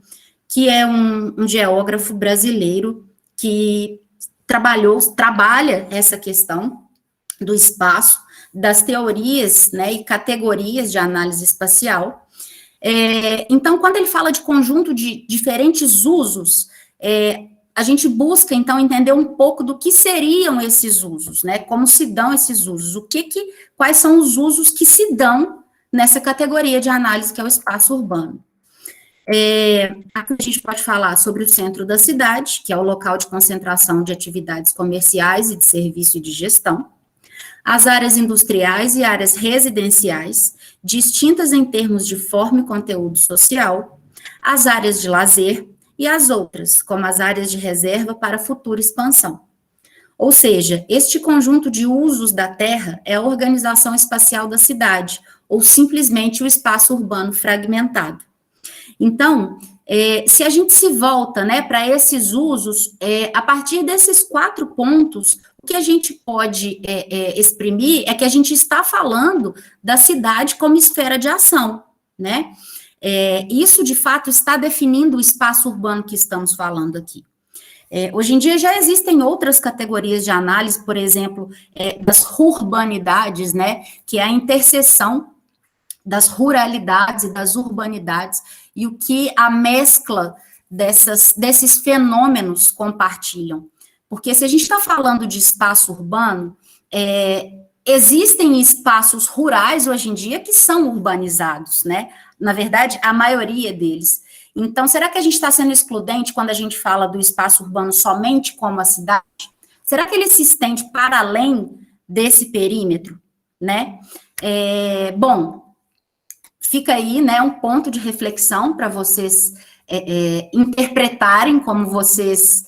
que é um geógrafo brasileiro que trabalha essa questão do espaço, das teorias, né, e categorias de análise espacial. Então, quando ele fala de conjunto de diferentes usos, a gente busca, então, entender um pouco do que seriam esses usos, né, como se dão esses usos, quais são os usos que se dão nessa categoria de análise que é o espaço urbano. Aqui a gente pode falar sobre o centro da cidade, que é o local de concentração de atividades comerciais e de serviço e de gestão, as áreas industriais e áreas residenciais, distintas em termos de forma e conteúdo social, as áreas de lazer e as outras, como as áreas de reserva para futura expansão. Ou seja, este conjunto de usos da terra é a organização espacial da cidade, ou simplesmente o espaço urbano fragmentado. Então, se a gente se volta, né, para esses usos, a partir desses 4 pontos, o que a gente pode exprimir é que a gente está falando da cidade como esfera de ação, né? Isso, de fato, está definindo o espaço urbano que estamos falando aqui. Hoje em dia já existem outras categorias de análise, por exemplo, das rurbanidades, né, que é a interseção das ruralidades e das urbanidades, e o que a mescla desses fenômenos compartilham. Porque se a gente está falando de espaço urbano, existem espaços rurais hoje em dia que são urbanizados, né? Na verdade, a maioria deles. Então, será que a gente está sendo excludente quando a gente fala do espaço urbano somente como a cidade? Será que ele se estende para além desse perímetro, né? Bom, fica aí, né, um ponto de reflexão para vocês interpretarem como vocês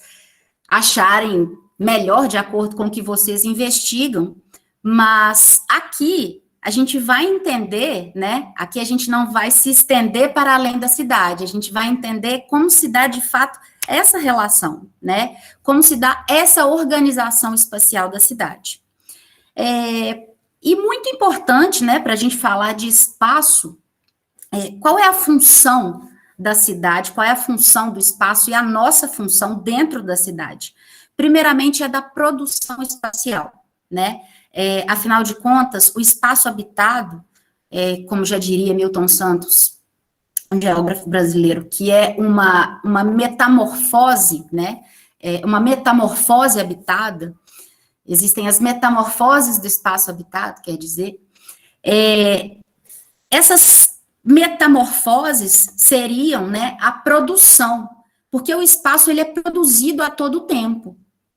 acharem melhor, de acordo com o que vocês investigam, mas aqui a gente vai entender, né, aqui a gente não vai se estender para além da cidade, a gente vai entender como se dá, de fato, essa relação, né, como se dá essa organização espacial da cidade. E muito importante, né, para a gente falar de espaço, qual é a função da cidade, qual é a função do espaço e a nossa função dentro da cidade? Primeiramente, é da produção espacial, né? Afinal de contas, o espaço habitado, como já diria Milton Santos, um geógrafo brasileiro, que é uma metamorfose, né? Uma metamorfose habitada. Existem as metamorfoses do espaço habitado, quer dizer, essas metamorfoses seriam, né, a produção, porque o espaço ele é produzido a todo tempo,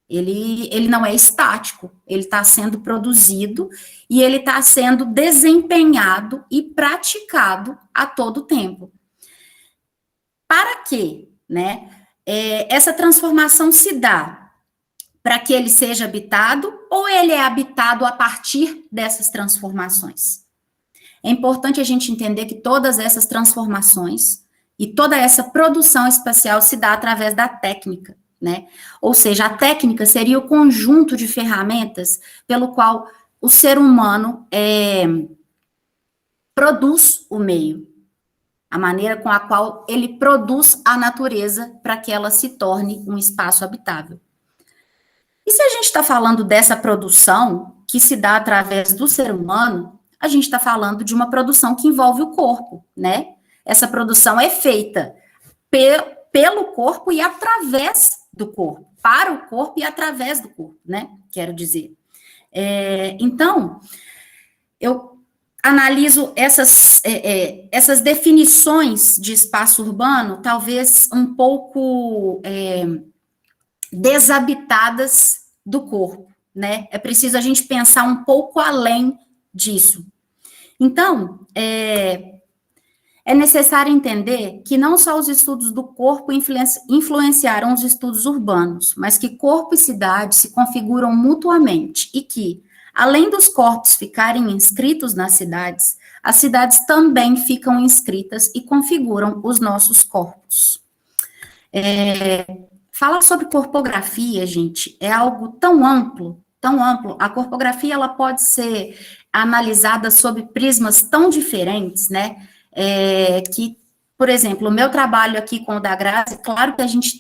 ele não é estático, ele está sendo produzido e ele está sendo desempenhado e praticado a todo tempo. Para quê, né? Essa transformação se dá para que ele seja habitado ou ele é habitado a partir dessas transformações? É importante a gente entender que todas essas transformações e toda essa produção espacial se dá através da técnica, né? Ou seja, a técnica seria o conjunto de ferramentas pelo qual o ser humano produz o meio, a maneira com a qual ele produz a natureza para que ela se torne um espaço habitável. E se a gente está falando dessa produção que se dá através do ser humano, a gente está falando de uma produção que envolve o corpo, né? Essa produção é feita pelo corpo e através do corpo, para o corpo e através do corpo, né? Quero dizer. Então, eu analiso essas definições de espaço urbano, talvez um pouco desabitadas do corpo, né? É preciso a gente pensar um pouco além disso. Então, é necessário entender que não só os estudos do corpo influenciaram os estudos urbanos, mas que corpo e cidade se configuram mutuamente e que, além dos corpos ficarem inscritos nas cidades, as cidades também ficam inscritas e configuram os nossos corpos. Falar sobre corpografia, gente, é algo tão amplo, tão amplo. A corpografia, ela pode ser analisada sob prismas tão diferentes, né? que, por exemplo, o meu trabalho aqui com o da Grazi, claro que a gente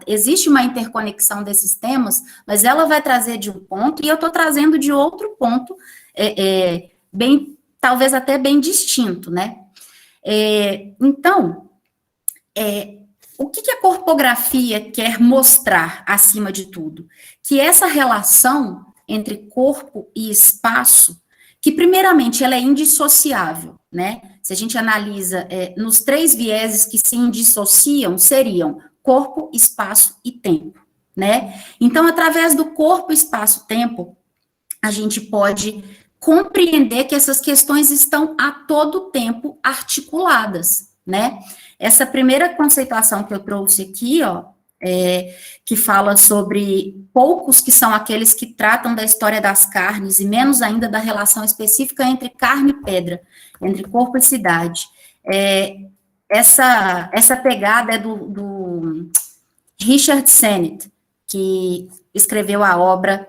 existe uma interconexão desses temas, mas ela vai trazer de um ponto, e eu estou trazendo de outro ponto, talvez até bem distinto, né? Então, o que a corpografia quer mostrar, acima de tudo? Que essa relação entre corpo e espaço, que primeiramente ela é indissociável, né? Se a gente analisa nos 3 vieses que se indissociam, seriam corpo, espaço e tempo, né? Então, através do corpo, espaço, tempo, a gente pode compreender que essas questões estão a todo tempo articuladas, né? Essa primeira conceituação que eu trouxe aqui, ó, que fala sobre poucos que são aqueles que tratam da história das carnes, e menos ainda da relação específica entre carne e pedra, entre corpo e cidade. Essa pegada é do Richard Sennett, que escreveu a obra...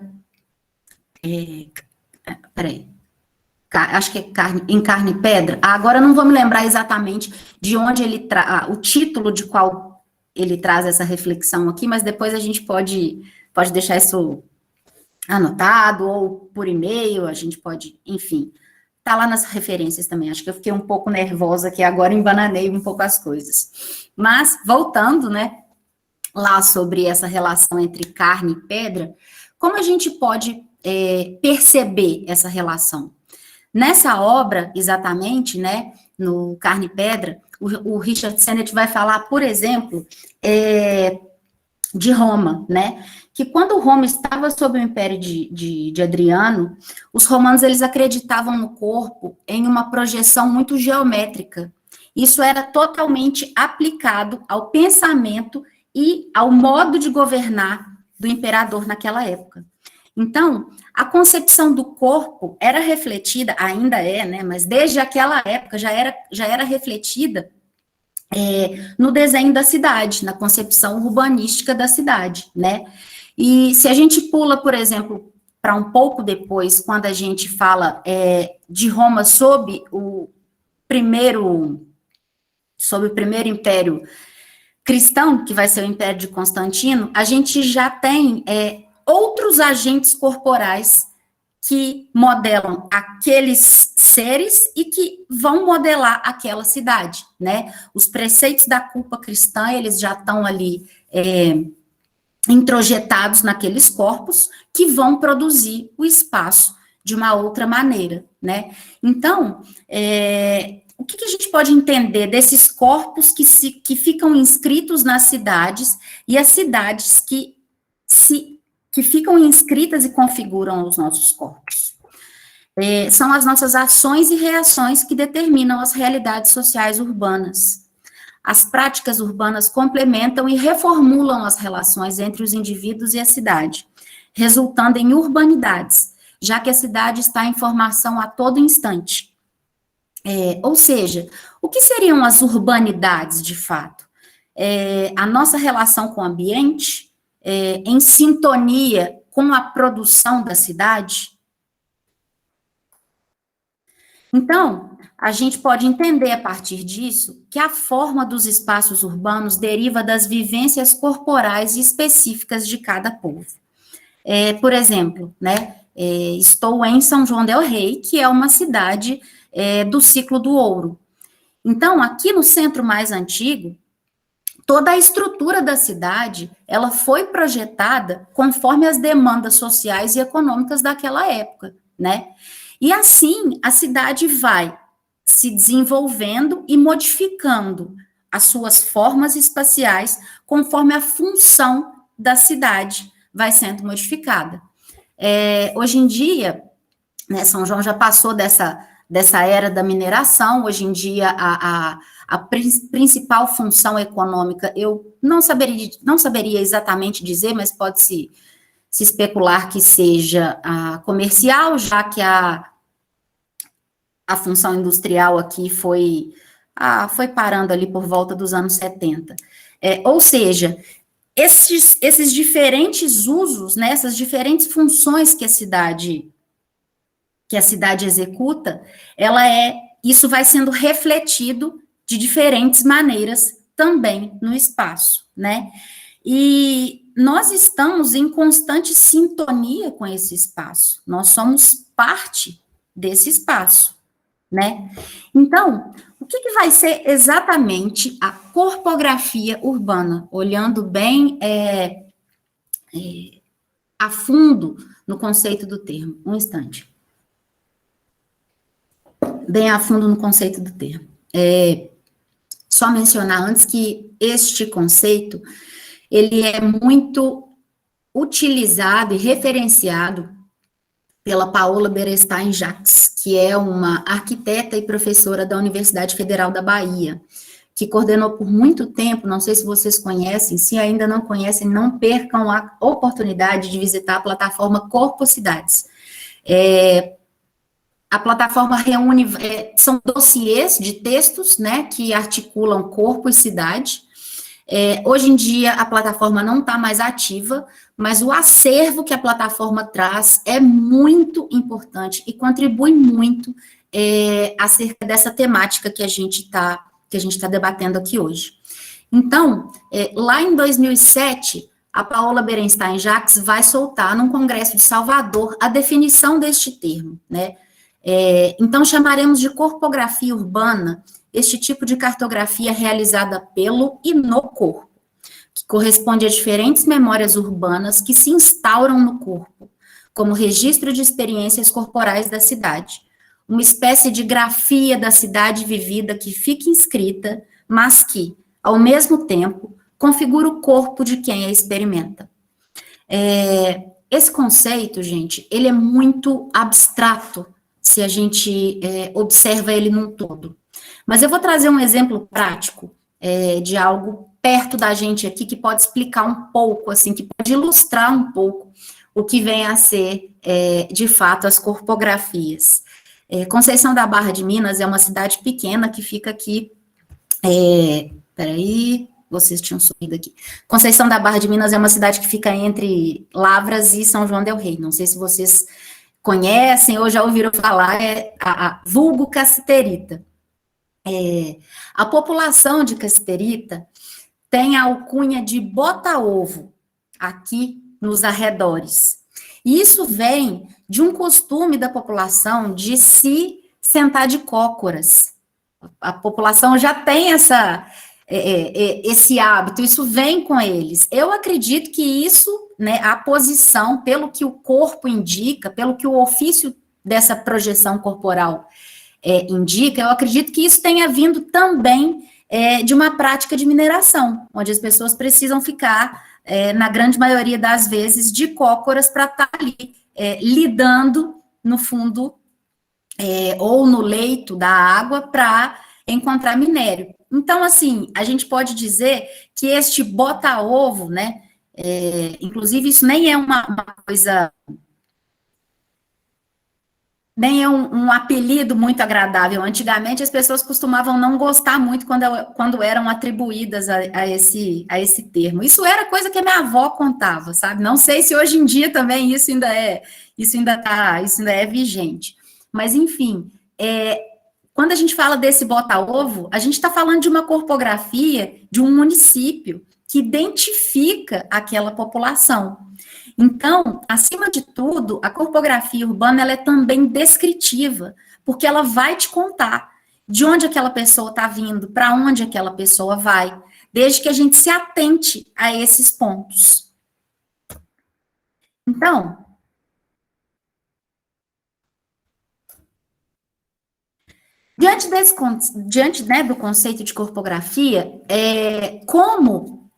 acho que é Em Carne e Pedra. Agora eu não vou me lembrar exatamente de onde ele o título de qual ele traz essa reflexão aqui, mas depois a gente pode deixar isso anotado, ou por e-mail, a gente pode, enfim, tá lá nas referências também. Acho que eu fiquei um pouco nervosa aqui agora, embananei um pouco as coisas. Mas, voltando, né, lá sobre essa relação entre carne e pedra, como a gente pode perceber essa relação? Nessa obra, exatamente, né, no Carne e Pedra, o Richard Sennett vai falar, por exemplo, de Roma, né, que quando Roma estava sob o império de Adriano, os romanos, eles acreditavam no corpo em uma projeção muito geométrica. Isso era totalmente aplicado ao pensamento e ao modo de governar do imperador naquela época. Então, a concepção do corpo era refletida, ainda é, né, mas desde aquela época já era refletida no desenho da cidade, na concepção urbanística da cidade, né. E se a gente pula, por exemplo, para um pouco depois, quando a gente fala de Roma sob o primeiro império cristão, que vai ser o Império de Constantino, a gente já tem outros agentes corporais que modelam aqueles seres e que vão modelar aquela cidade, né? Os preceitos da culpa cristã, eles já estão ali introjetados naqueles corpos que vão produzir o espaço de uma outra maneira, né? Então, o que a gente pode entender desses corpos que ficam inscritos nas cidades e as cidades que ficam inscritas e configuram os nossos corpos? São as nossas ações e reações que determinam as realidades sociais urbanas. As práticas urbanas complementam e reformulam as relações entre os indivíduos e a cidade, resultando em urbanidades, já que a cidade está em formação a todo instante. Ou seja, o que seriam as urbanidades, de fato? A nossa relação com o ambiente, em sintonia com a produção da cidade. Então, a gente pode entender a partir disso que a forma dos espaços urbanos deriva das vivências corporais específicas de cada povo. Por exemplo, né, estou em São João del Rei, que é uma cidade do ciclo do ouro. Então, aqui no centro mais antigo, toda a estrutura da cidade, ela foi projetada conforme as demandas sociais e econômicas daquela época, né? E assim, a cidade vai se desenvolvendo e modificando as suas formas espaciais conforme a função da cidade vai sendo modificada. Hoje em dia, né, São João já passou dessa era da mineração. Hoje em dia, a principal função econômica, eu não saberia exatamente dizer, mas pode-se especular que seja a comercial, já que a função industrial aqui foi parando ali por volta dos anos 70. Ou seja, esses diferentes usos, né, essas diferentes funções que a cidade executa, ela é isso vai sendo refletido de diferentes maneiras também no espaço, né? E nós estamos em constante sintonia com esse espaço, nós somos parte desse espaço, né? Então, o que vai ser exatamente a corpografia urbana? Olhando bem a fundo no conceito do termo. Um instante. Bem a fundo no conceito do termo. Só mencionar antes que este conceito, ele é muito utilizado e referenciado pela Paola Berenstein Jacques, que é uma arquiteta e professora da Universidade Federal da Bahia, que coordenou por muito tempo, não sei se vocês conhecem, se ainda não conhecem, não percam a oportunidade de visitar a plataforma Corpocidades. A plataforma reúne, são dossiês de textos, né, que articulam corpo e cidade. Hoje em dia, a plataforma não está mais ativa, mas o acervo que a plataforma traz é muito importante e contribui muito acerca dessa temática que a gente está debatendo aqui hoje. Então, lá em 2007, a Paola Berenstein Jacques vai soltar, num congresso de Salvador, a definição deste termo, né? Então, chamaremos de corpografia urbana este tipo de cartografia realizada pelo e no corpo, que corresponde a diferentes memórias urbanas que se instauram no corpo, como registro de experiências corporais da cidade, uma espécie de grafia da cidade vivida que fica inscrita, mas que, ao mesmo tempo, configura o corpo de quem a experimenta. Esse conceito, gente, ele é muito abstrato, se a gente observa ele num todo. Mas eu vou trazer um exemplo prático de algo perto da gente aqui, que pode explicar um pouco, assim, que pode ilustrar um pouco o que vem a ser, de fato, as corpografias. Conceição da Barra de Minas é uma cidade pequena que fica aqui, vocês tinham subido aqui. Conceição da Barra de Minas é uma cidade que fica entre Lavras e São João del Rei, não sei se vocês conhecem ou já ouviram falar, a vulgo Cassiterita. A população de Cassiterita tem a alcunha de bota-ovo aqui nos arredores. E isso vem de um costume da população de se sentar de cócoras. A população já tem esse hábito, isso vem com eles. Eu acredito que isso, né, a posição, pelo que o corpo indica, pelo que o ofício dessa projeção corporal indica, eu acredito que isso tenha vindo também de uma prática de mineração, onde as pessoas precisam ficar, na grande maioria das vezes, de cócoras para estar ali, lidando no fundo, ou no leito da água para encontrar minério. Então, assim, a gente pode dizer que este bota-ovo, né, inclusive isso nem é uma coisa, nem é um apelido muito agradável. Antigamente, as pessoas costumavam não gostar muito quando eram atribuídas a esse termo. Isso era coisa que a minha avó contava, sabe? Não sei se hoje em dia também isso ainda é vigente. Mas, enfim, quando a gente fala desse bota-ovo, a gente está falando de uma corpografia de um município que identifica aquela população. Então, acima de tudo, a corpografia urbana ela é também descritiva, porque ela vai te contar de onde aquela pessoa está vindo, para onde aquela pessoa vai, desde que a gente se atente a esses pontos. Então, diante do conceito de corpografia, como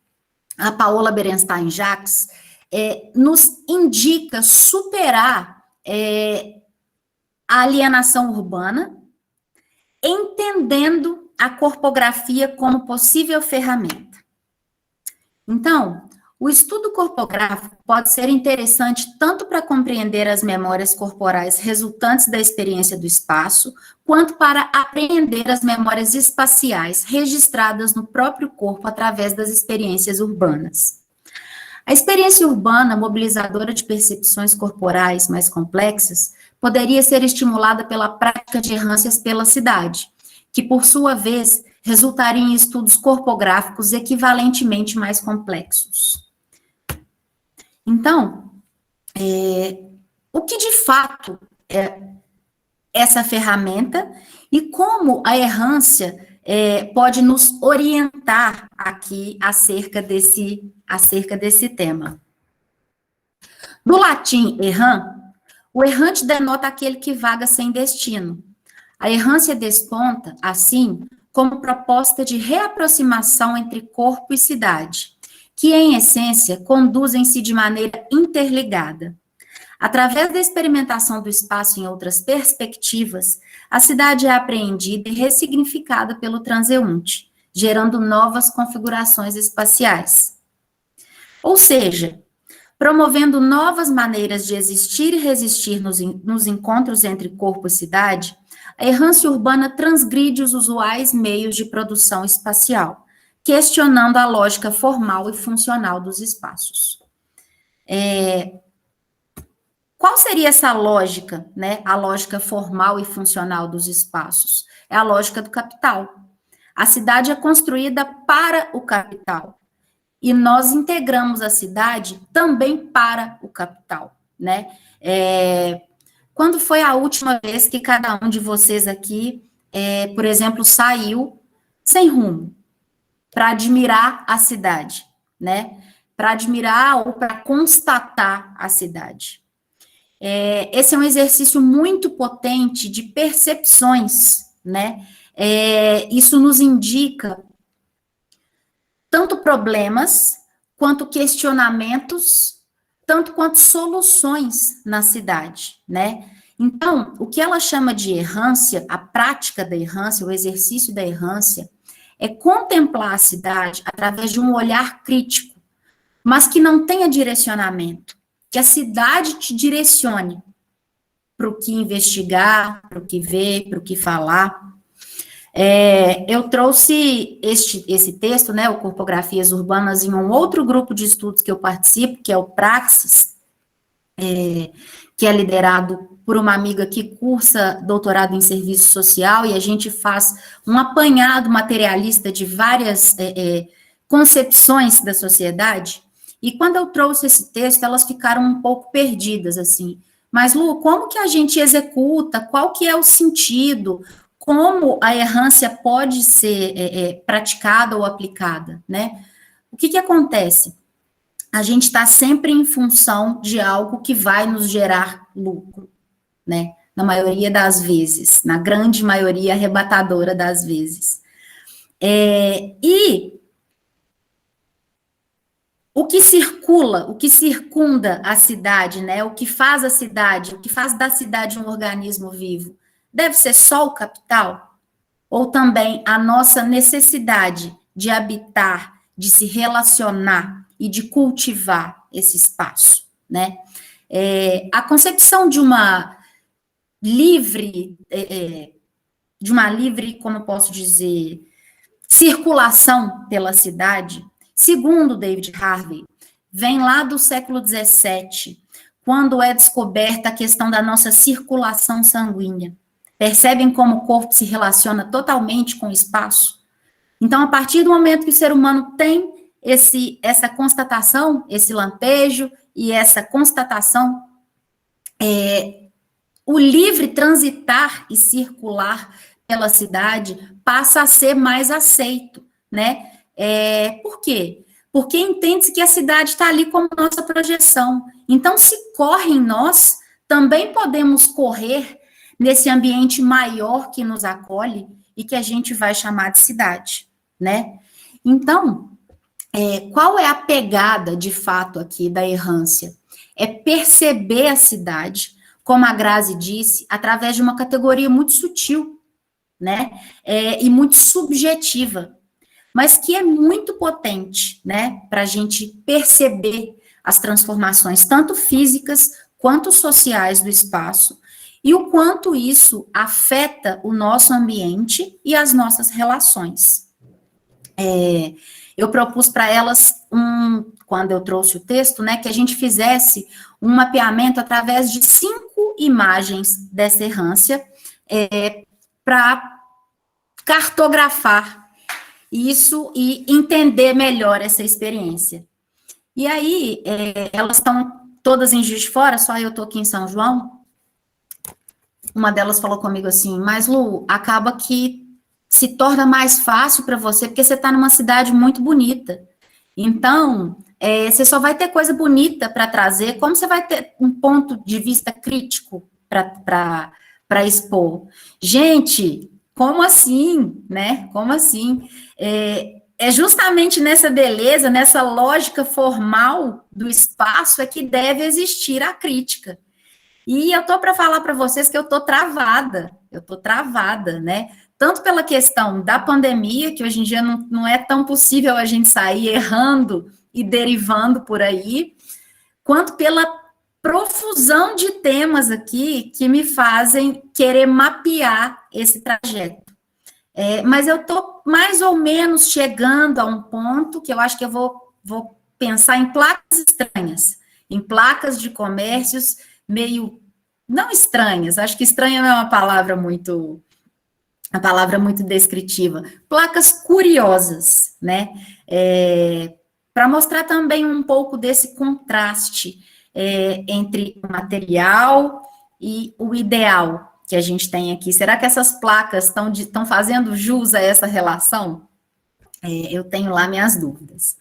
a Paola Berenstein Jacques nos indica superar a alienação urbana, entendendo a corpografia como possível ferramenta. Então, o estudo corpográfico pode ser interessante tanto para compreender as memórias corporais resultantes da experiência do espaço, quanto para apreender as memórias espaciais registradas no próprio corpo através das experiências urbanas. A experiência urbana, mobilizadora de percepções corporais mais complexas, poderia ser estimulada pela prática de errâncias pela cidade, que, por sua vez, resultaria em estudos corpográficos equivalentemente mais complexos. Então, o que de fato é essa ferramenta e como a errância pode nos orientar aqui acerca desse tema. Do latim erram, o errante denota aquele que vaga sem destino. A errância desponta, assim, como proposta de reaproximação entre corpo e cidade, que, em essência, conduzem-se de maneira interligada. Através da experimentação do espaço em outras perspectivas, a cidade é apreendida e ressignificada pelo transeunte, gerando novas configurações espaciais. Ou seja, promovendo novas maneiras de existir e resistir nos encontros entre corpo e cidade, a errância urbana transgride os usuais meios de produção espacial, questionando a lógica formal e funcional dos espaços. Qual seria essa lógica, né? A lógica formal e funcional dos espaços? É a lógica do capital. A cidade é construída para o capital. E nós integramos a cidade também para o capital, né? Quando foi a última vez que cada um de vocês aqui, por exemplo, saiu sem rumo para admirar a cidade, né? Para admirar ou para constatar a cidade. Esse é um exercício muito potente de percepções, né? Isso nos indica tanto problemas, quanto questionamentos, tanto quanto soluções na cidade, né? Então, o que ela chama de errância, a prática da errância, o exercício da errância, é contemplar a cidade através de um olhar crítico, mas que não tenha direcionamento, que a cidade te direcione para o que investigar, para o que ver, para o que falar. Eu trouxe esse texto, né, o Corpografias Urbanas, em um outro grupo de estudos que eu participo, que é o Praxis, que é liderado por uma amiga que cursa doutorado em serviço social, e a gente faz um apanhado materialista de várias concepções da sociedade. E quando eu trouxe esse texto, elas ficaram um pouco perdidas, assim. Mas, Lu, como que a gente executa? Qual que é o sentido? Como a errância pode ser praticada ou aplicada, né? O que acontece? A gente está sempre em função de algo que vai nos gerar lucro, né? Na maioria das vezes, na grande maioria arrebatadora das vezes. E o que circula, o que circunda a cidade, né? O que faz a cidade, o que faz da cidade um organismo vivo, deve ser só o capital? Ou também a nossa necessidade de habitar, de se relacionar e de cultivar esse espaço, né? A concepção de uma livre, como eu posso dizer, circulação pela cidade, segundo David Harvey, vem lá do século XVII, quando é descoberta a questão da nossa circulação sanguínea. Percebem como o corpo se relaciona totalmente com o espaço? Então, a partir do momento que o ser humano tem essa constatação, esse lampejo e essa constatação, o livre transitar e circular pela cidade passa a ser mais aceito, né? Por quê? Porque entende-se que a cidade está ali como nossa projeção. Então, se corre em nós, também podemos correr nesse ambiente maior que nos acolhe e que a gente vai chamar de cidade, né? Então, qual é a pegada, de fato, aqui da errância? É perceber a cidade, como a Grazi disse, através de uma categoria muito sutil, né? E muito subjetiva, mas que é muito potente, né? Para a gente perceber as transformações, tanto físicas quanto sociais do espaço, e o quanto isso afeta o nosso ambiente e as nossas relações. eu propus para elas, quando eu trouxe o texto, né, que a gente fizesse um mapeamento através de 5 imagens dessa errância, para cartografar isso e entender melhor essa experiência. E aí, elas estão todas em Juiz de Fora, só eu estou aqui em São João. Uma delas falou comigo assim, mas Lu, acaba que se torna mais fácil para você, porque você está numa cidade muito bonita. Então, você só vai ter coisa bonita para trazer, como você vai ter um ponto de vista crítico para expor? Gente, como assim, né? Como assim? É justamente nessa beleza, nessa lógica formal do espaço é que deve existir a crítica. E eu tô para falar para vocês que eu tô travada, né? Tanto pela questão da pandemia, que hoje em dia não é tão possível a gente sair errando e derivando por aí, quanto pela profusão de temas aqui que me fazem querer mapear esse trajeto. Mas eu tô mais ou menos chegando a um ponto que eu acho que eu vou pensar em placas estranhas, em placas de comércios meio, não estranhas, acho que estranha não é uma palavra muito descritiva, placas curiosas, né, para mostrar também um pouco desse contraste entre o material e o ideal que a gente tem aqui. Será que essas placas estão fazendo jus a essa relação? Eu tenho lá minhas dúvidas.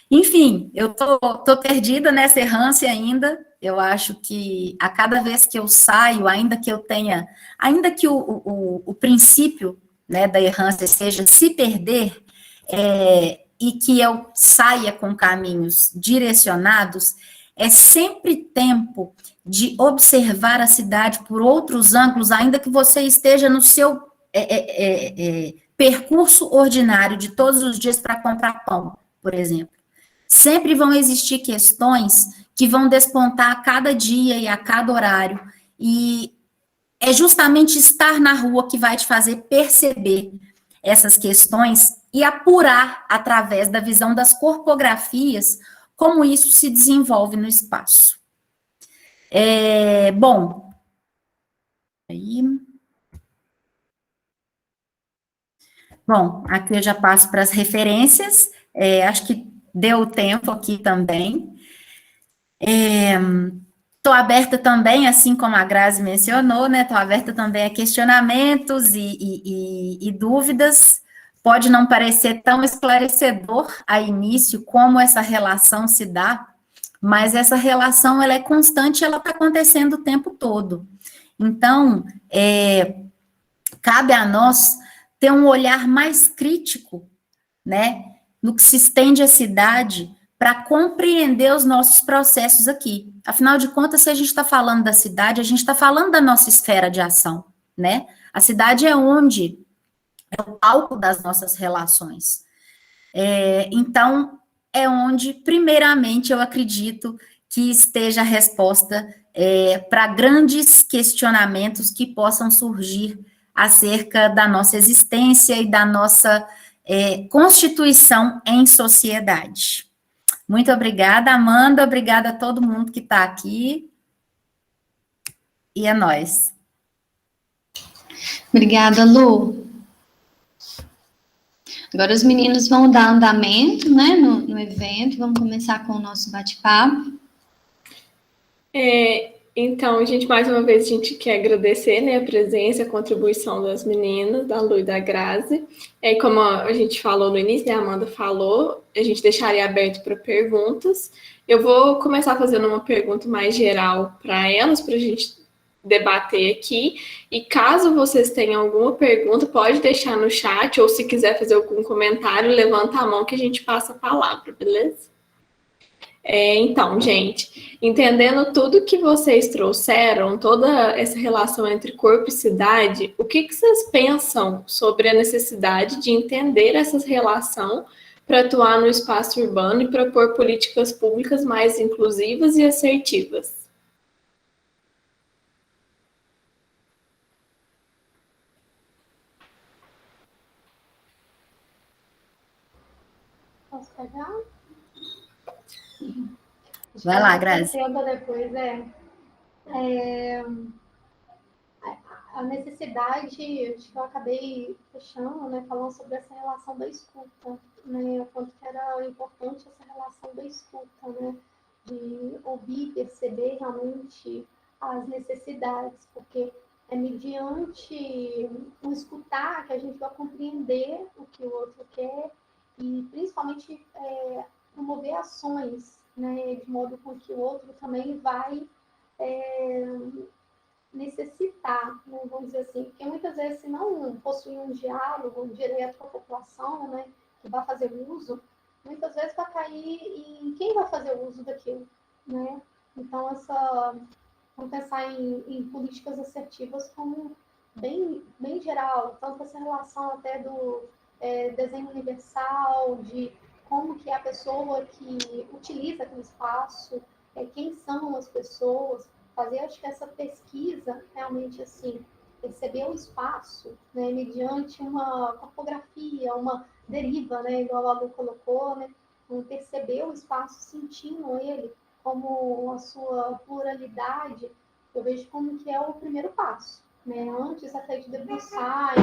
Enfim, eu tô perdida nessa errância ainda. Eu acho que a cada vez que eu saio, ainda que o princípio, né, da errância seja se perder, e que eu saia com caminhos direcionados, é sempre tempo de observar a cidade por outros ângulos, ainda que você esteja no seu percurso ordinário de todos os dias para comprar pão, por exemplo. Sempre vão existir questões que vão despontar a cada dia e a cada horário, e é justamente estar na rua que vai te fazer perceber essas questões e apurar, através da visão das corpografias, como isso se desenvolve no espaço. Bom, aí... Bom, aqui eu já passo para as referências, acho que deu tempo aqui também. Estou aberta também, assim como a Grazi mencionou, né? Estou aberta também a questionamentos e dúvidas. Pode não parecer tão esclarecedor a início como essa relação se dá, mas essa relação ela é constante, ela está acontecendo o tempo todo. Então, cabe a nós ter um olhar mais crítico, né, no que se estende à cidade, para compreender os nossos processos aqui. Afinal de contas, se a gente está falando da cidade, a gente está falando da nossa esfera de ação, né? A cidade é o palco das nossas relações. Então, é onde, primeiramente, eu acredito que esteja a resposta para grandes questionamentos que possam surgir acerca da nossa existência e da nossa constituição em sociedade. Muito obrigada, Amanda, obrigada a todo mundo que está aqui, e é nóis. Obrigada, Lu. Agora os meninos vão dar andamento, né, no evento, vamos começar com o nosso bate-papo. Então, gente, mais uma vez a gente quer agradecer, né, a presença, a contribuição das meninas, da Lu e da Grazi. Como a gente falou no início, né, a Amanda falou, a gente deixaria aberto para perguntas. Eu vou começar fazendo uma pergunta mais geral para elas, para a gente debater aqui. E caso vocês tenham alguma pergunta, pode deixar no chat, ou se quiser fazer algum comentário, levanta a mão que a gente passa a palavra, beleza? Então, gente, entendendo tudo que vocês trouxeram, toda essa relação entre corpo e cidade, o que vocês pensam sobre a necessidade de entender essa relação para atuar no espaço urbano e propor políticas públicas mais inclusivas e assertivas? Posso pegar? Vai lá, Grazi. Depois a necessidade, acho que eu acabei fechando, né, falando sobre essa relação da escuta, né, o quanto que era importante essa relação da escuta, né, de ouvir, perceber realmente as necessidades, porque é mediante o escutar que a gente vai compreender o que o outro quer e principalmente promover ações, né, de modo com que o outro também vai necessitar, né, vamos dizer assim, porque muitas vezes se não possui um diálogo direto com a população, né, que vai fazer uso, muitas vezes vai cair em quem vai fazer uso daquilo, né? Então, vamos pensar em políticas assertivas como bem geral, tanto essa relação até do desenho universal, de como que a pessoa que utiliza aquele espaço, quem são as pessoas, fazer, acho que essa pesquisa, realmente, assim, perceber o espaço, né, mediante uma topografia, uma deriva, né, igual a Lu colocou, né, perceber o espaço, sentindo ele como a sua pluralidade, eu vejo como que é o primeiro passo, né, antes até de debruçar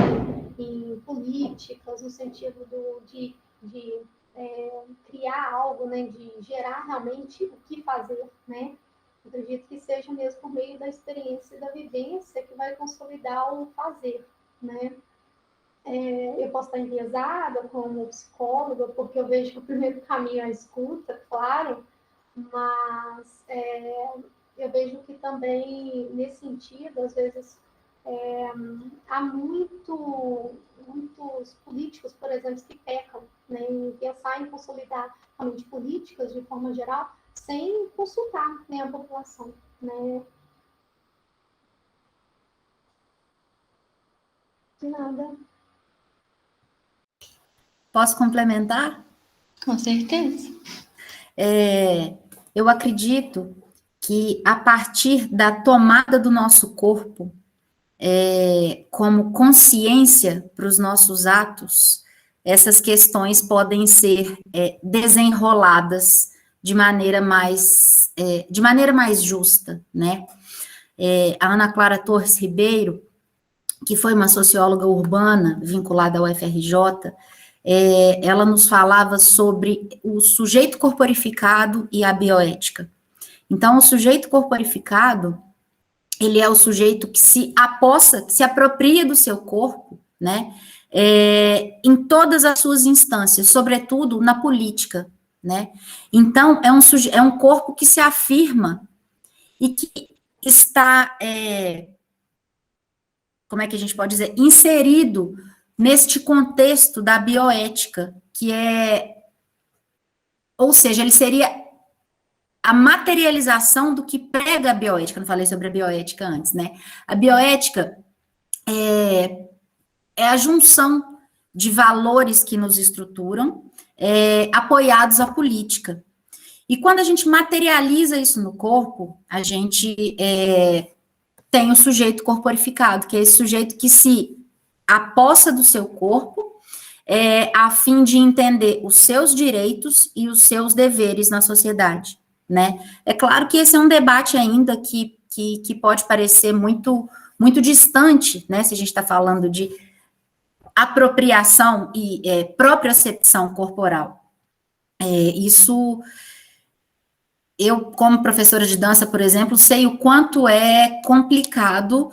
em políticas, no sentido de criar algo, né, de gerar realmente o que fazer, né, eu acredito que seja mesmo por meio da experiência e da vivência que vai consolidar o fazer, né? Eu posso estar enviesada como psicóloga, porque eu vejo que o primeiro caminho é a escuta, claro, mas eu vejo que também, nesse sentido, às vezes, há muitos políticos, por exemplo, que pecam, né, em pensar em consolidar realmente políticas de forma geral, sem consultar, né, a população, né? De nada. Posso complementar? Com certeza. Eu acredito que a partir da tomada do nosso corpo como consciência para os nossos atos, essas questões podem ser desenroladas de maneira mais justa, né? A Ana Clara Torres Ribeiro, que foi uma socióloga urbana vinculada ao UFRJ, ela nos falava sobre o sujeito corporificado e a bioética. Então, o sujeito corporificado, ele é o sujeito que se apossa, que se apropria do seu corpo, né, em todas as suas instâncias, sobretudo na política, né. Então, é um corpo que se afirma e que está, como é que a gente pode dizer, inserido neste contexto da bioética, ou seja, ele seria a materialização do que prega a bioética. Eu não falei sobre a bioética antes, né? A bioética é a junção de valores que nos estruturam, apoiados à política. E quando a gente materializa isso no corpo, a gente tem o sujeito corporificado, que é esse sujeito que se apossa do seu corpo, a fim de entender os seus direitos e os seus deveres na sociedade, né? É claro que esse é um debate ainda que pode parecer muito, muito distante, né? Se a gente está falando de apropriação e propriocepção corporal. Isso, eu, como professora de dança, por exemplo, sei o quanto é complicado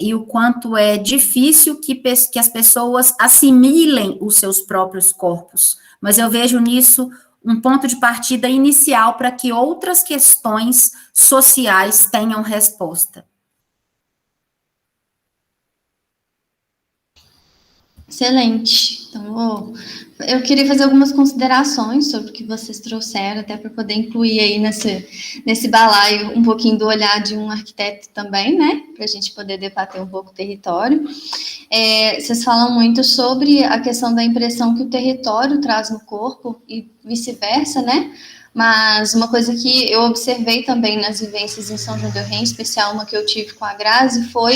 e o quanto é difícil que as pessoas assimilem os seus próprios corpos. Mas eu vejo nisso um ponto de partida inicial para que outras questões sociais tenham resposta. Excelente. Então, eu queria fazer algumas considerações sobre o que vocês trouxeram, até para poder incluir aí nesse balaio um pouquinho do olhar de um arquiteto também, né? Para a gente poder debater um pouco o território. Vocês falam muito sobre a questão da impressão que o território traz no corpo e vice-versa, né? Mas uma coisa que eu observei também nas vivências em São João del Rei, em especial uma que eu tive com a Grazi, foi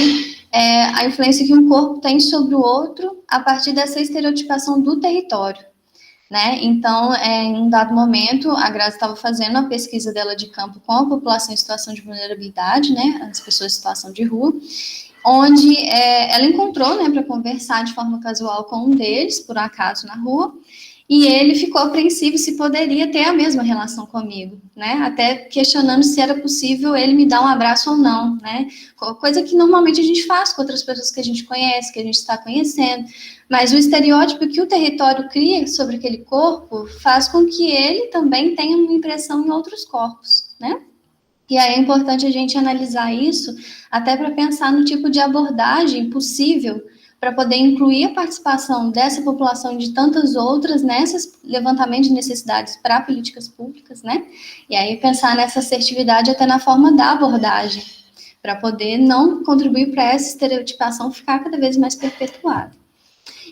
a influência que um corpo tem sobre o outro a partir dessa estereotipação do território. né? Então, em um dado momento, a Grazi estava fazendo a pesquisa dela de campo com a população em situação de vulnerabilidade, né? As pessoas em situação de rua, onde ela encontrou, né, para conversar de forma casual com um deles, por acaso, na rua, e ele ficou apreensivo se poderia ter a mesma relação comigo, né? Até questionando se era possível ele me dar um abraço ou não, né? Coisa que normalmente a gente faz com outras pessoas que a gente conhece, que a gente está conhecendo. Mas o estereótipo que o território cria sobre aquele corpo faz com que ele também tenha uma impressão em outros corpos, né? E aí é importante a gente analisar isso até para pensar no tipo de abordagem possível para poder incluir a participação dessa população e de tantas outras nessas levantamento de necessidades para políticas públicas, né? E aí pensar nessa assertividade até na forma da abordagem, para poder não contribuir para essa estereotipação ficar cada vez mais perpetuada.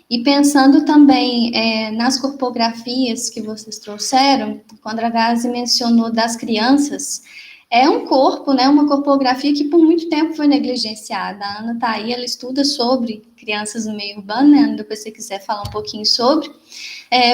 E pensando também nas corpografias que vocês trouxeram, quando a Grazi mencionou das crianças, é um corpo, né, uma corpografia que por muito tempo foi negligenciada. A Ana está aí, ela estuda sobre crianças no meio urbano, né, depois se você quiser falar um pouquinho sobre.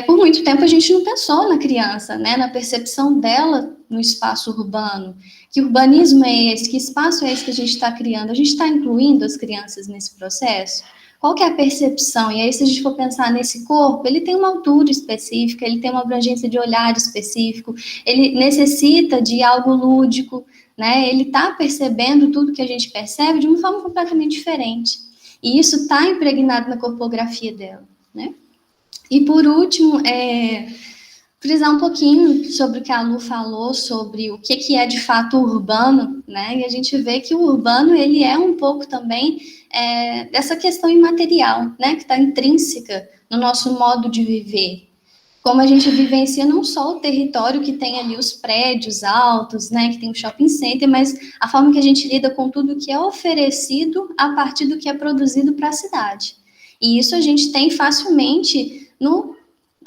Por muito tempo a gente não pensou na criança, né, na percepção dela no espaço urbano. Que urbanismo é esse? Que espaço é esse que a gente está criando? A gente está incluindo as crianças nesse processo? Qual que é a percepção? E aí, se a gente for pensar nesse corpo, ele tem uma altura específica, ele tem uma abrangência de olhar específico, ele necessita de algo lúdico, né? Ele está percebendo tudo que a gente percebe de uma forma completamente diferente. E isso está impregnado na corpografia dela, né? E, por último, frisar um pouquinho sobre o que a Lu falou, sobre o que é de fato urbano, né? E a gente vê que o urbano, ele é um pouco também dessa questão imaterial, né? Que está intrínseca no nosso modo de viver. Como a gente vivencia não só o território que tem ali os prédios altos, né? Que tem o shopping center, mas a forma que a gente lida com tudo que é oferecido a partir do que é produzido para a cidade. E isso a gente tem facilmente no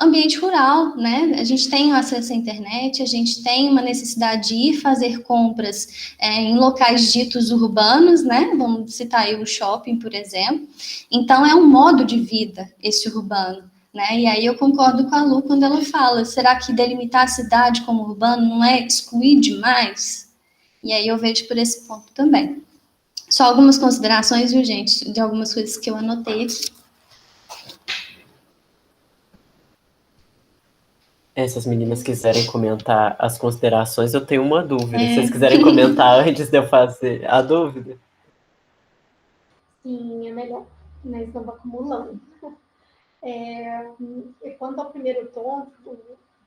ambiente rural, né? A gente tem acesso à internet, a gente tem uma necessidade de ir fazer compras em locais ditos urbanos, né? Vamos citar aí o shopping, por exemplo. Então, é um modo de vida esse urbano, né? E aí eu concordo com a Lu quando ela fala, será que delimitar a cidade como urbano não é excluir demais? E aí eu vejo por esse ponto também. Só algumas considerações, viu, gente, de algumas coisas que eu anotei aqui. Se as meninas quiserem comentar as considerações, eu tenho uma dúvida. Se vocês quiserem comentar antes de eu fazer a dúvida. Sim, é melhor, né? Estamos acumulando. E quanto ao primeiro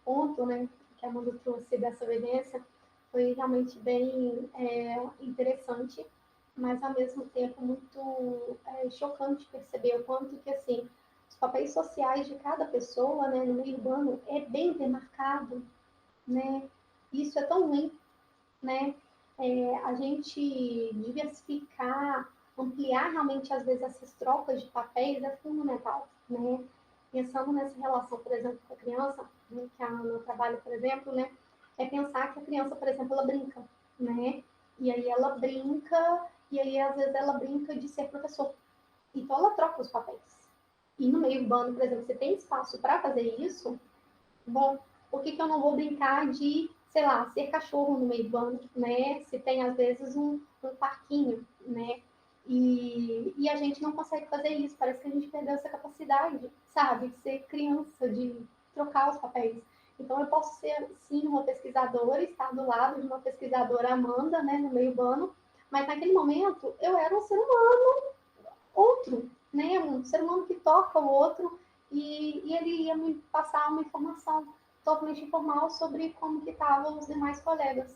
ponto, né, que a Amanda trouxe dessa evidência, foi realmente bem interessante, mas ao mesmo tempo muito chocante perceber o quanto que, assim, os papéis sociais de cada pessoa, né, no meio urbano é bem demarcado, né? Isso é tão ruim, né? A gente diversificar, ampliar realmente, às vezes, essas trocas de papéis é fundamental, né? Pensando nessa relação, por exemplo, com a criança, né, que a Ana trabalha, por exemplo, né? É pensar que a criança, por exemplo, ela brinca, né? E aí ela brinca, e aí às vezes ela brinca de ser professor. Então ela troca os papéis. E no meio urbano, por exemplo, você tem espaço para fazer isso, bom, por que eu não vou brincar de, sei lá, ser cachorro no meio do ano, né? Se tem, às vezes, um parquinho, né? E a gente não consegue fazer isso. Parece que a gente perdeu essa capacidade, sabe? De ser criança, de trocar os papéis. Então, eu posso ser, sim, uma pesquisadora, estar do lado de uma pesquisadora Amanda, né, no meio urbano, mas naquele momento eu era um ser humano outro, né? Um ser humano que toca o outro, e ele ia me passar uma informação totalmente informal sobre como que estavam os demais colegas.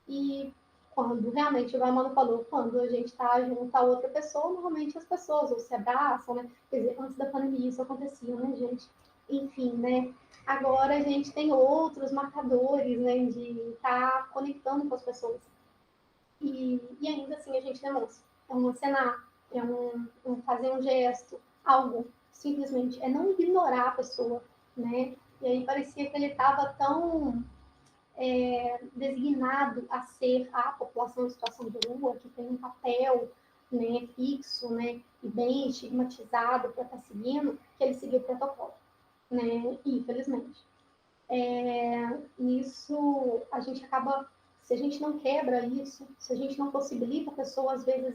E quando realmente o Amanda falou, quando a gente está junto a outra pessoa, normalmente as pessoas ou se abraçam, né? Quer dizer, antes da pandemia isso acontecia, né, gente? Enfim, né? Agora a gente tem outros marcadores, né, de estar conectando com as pessoas. E ainda assim a gente demonstra. É um acenar, é um fazer um gesto, algo, simplesmente. É não ignorar a pessoa, né? E aí parecia que ele estava tão designado a ser a população em situação de rua, que tem um papel, né, fixo, né, e bem estigmatizado para estar seguindo, que ele seguiu o protocolo. né? Infelizmente. Isso a gente acaba, se a gente não quebra isso, se a gente não possibilita a pessoa, às vezes,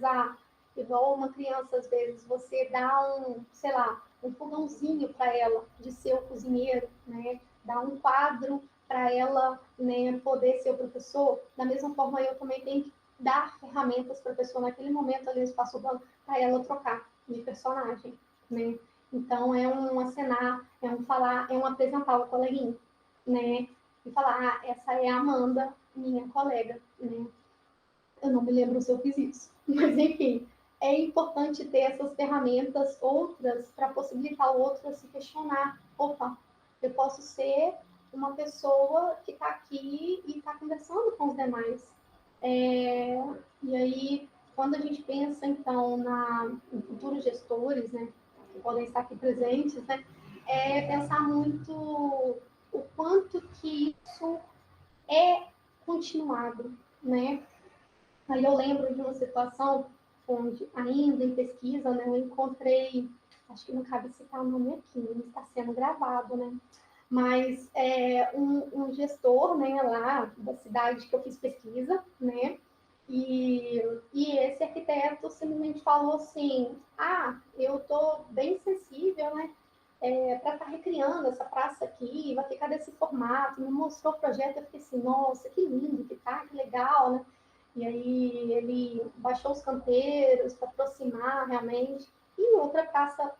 igual uma criança, às vezes, você dá sei lá, um fogãozinho para ela de ser o cozinheiro, né? Dá um quadro para ela, né, poder ser o professor. Da mesma forma, eu também tenho que dar ferramentas para a pessoa naquele momento ali no espaço urbano para ela trocar de personagem, né? Então, é um acenar, é um falar, é um apresentar o coleguinha, né? E falar, essa é a Amanda, minha colega, né? Eu não me lembro se eu fiz isso, mas enfim, é importante ter essas ferramentas outras para possibilitar o outro a se questionar. Opa, eu posso ser uma pessoa que está aqui e está conversando com os demais. E aí, quando a gente pensa, então, em futuros gestores, né, que podem estar aqui presentes, né, pensar muito o quanto que isso é continuado, né? Aí eu lembro de uma situação onde, ainda em pesquisa, né, eu encontrei, acho que não cabe citar o nome aqui, não está sendo gravado, né? Mas um gestor, né, lá da cidade que eu fiz pesquisa, né? E esse arquiteto simplesmente falou assim: eu estou bem sensível, né? Para estar recriando essa praça aqui, vai ficar desse formato. Me mostrou o projeto, eu fiquei assim: nossa, que lindo que tá, que legal, né? E aí ele baixou os canteiros para aproximar realmente. E em outra praça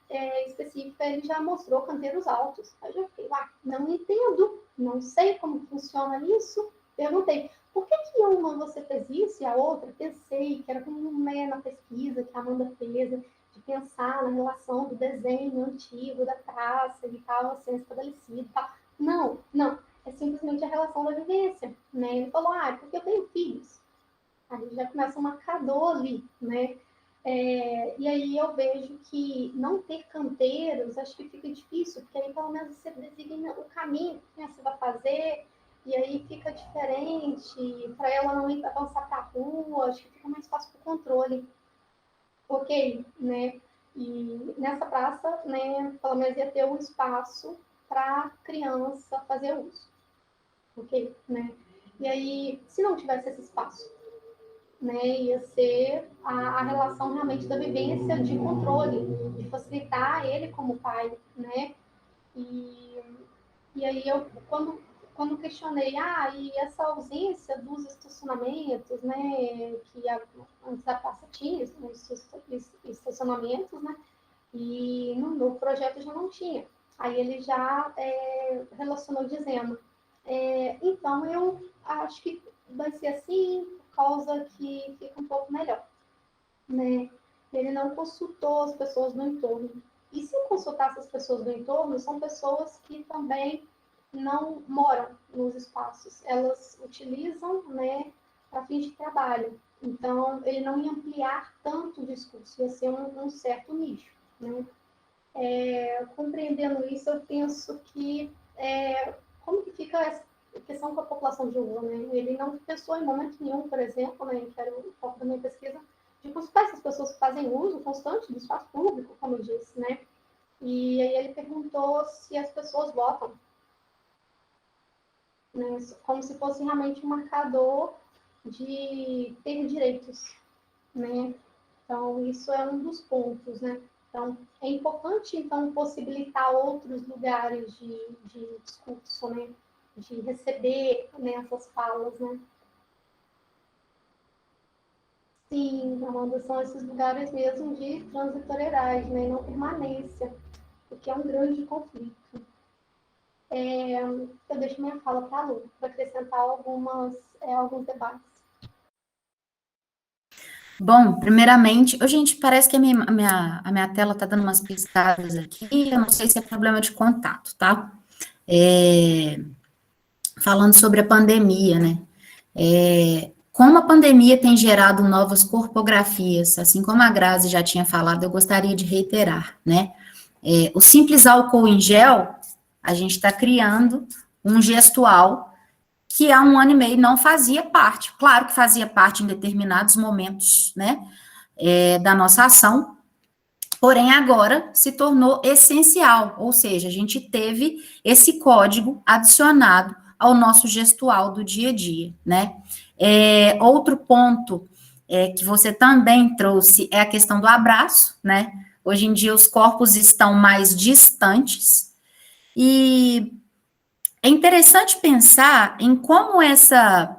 específica, ele já mostrou canteiros altos. Aí eu já fiquei, não entendo, não sei como funciona isso. Perguntei, por que uma você fez isso e a outra? Pensei que era como na pesquisa que a Amanda fez, de pensar na relação do desenho antigo da praça e tal, sendo estabelecido e tal. Não, é simplesmente a relação da vivência, né? Ele falou, porque eu tenho filhos. Aí já começa uma marcador ali, né? E aí eu vejo que não ter canteiros, acho que fica difícil, porque aí pelo menos você designa o caminho que a criança vai fazer, e aí fica diferente, para ela não ir avançar para a rua, acho que fica mais fácil para o controle. Ok, né? E nessa praça, né, pelo menos ia ter um espaço para criança fazer uso. Ok, né? E aí, se não tivesse esse espaço, né, ia ser a relação realmente da vivência de controle, de facilitar ele como pai, né? E aí eu, quando questionei, e essa ausência dos estacionamentos, né, que antes da praça tinha estacionamentos, né, e no projeto já não tinha. Aí ele já relacionou dizendo, então eu acho que vai ser assim, por causa que fica um pouco melhor, né? Ele não consultou as pessoas do entorno. E se consultasse as pessoas do entorno, são pessoas que também não moram nos espaços. Elas utilizam, né, para fins de trabalho. Então, ele não ia ampliar tanto o discurso, ia ser um certo nicho, né? Compreendendo isso, eu penso que como que fica essa questão com a população de rua, né? Ele não pensou em momento nenhum, por exemplo, né, que era o foco da minha pesquisa, de consultar essas pessoas que fazem uso constante do espaço público, como eu disse, né? E aí ele perguntou se as pessoas votam, né? Como se fosse realmente um marcador de ter direitos, né? Então, isso é um dos pontos, né? Então, é importante, então, possibilitar outros lugares de discurso, né? De receber, né, essas falas, né? Sim, Amanda, são esses lugares mesmo de transitoriedade, né? Não permanência, porque é um grande conflito. Eu deixo minha fala para a Lu, para acrescentar alguns debates. Bom, primeiramente, gente, parece que a minha tela está dando umas piscadas aqui, eu não sei se é problema de contato, tá? Falando sobre a pandemia, né? Como a pandemia tem gerado novas corpografias, assim como a Grazi já tinha falado, eu gostaria de reiterar, né? O simples álcool em gel, a gente está criando um gestual que há 1 ano e meio não fazia parte. Claro que fazia parte em determinados momentos, né, da nossa ação, Porém, agora se tornou essencial, ou seja, a gente teve esse código adicionado ao nosso gestual do dia a dia, né? Outro ponto que você também trouxe é a questão do abraço, né? Hoje em dia os corpos estão mais distantes e é interessante pensar em como essa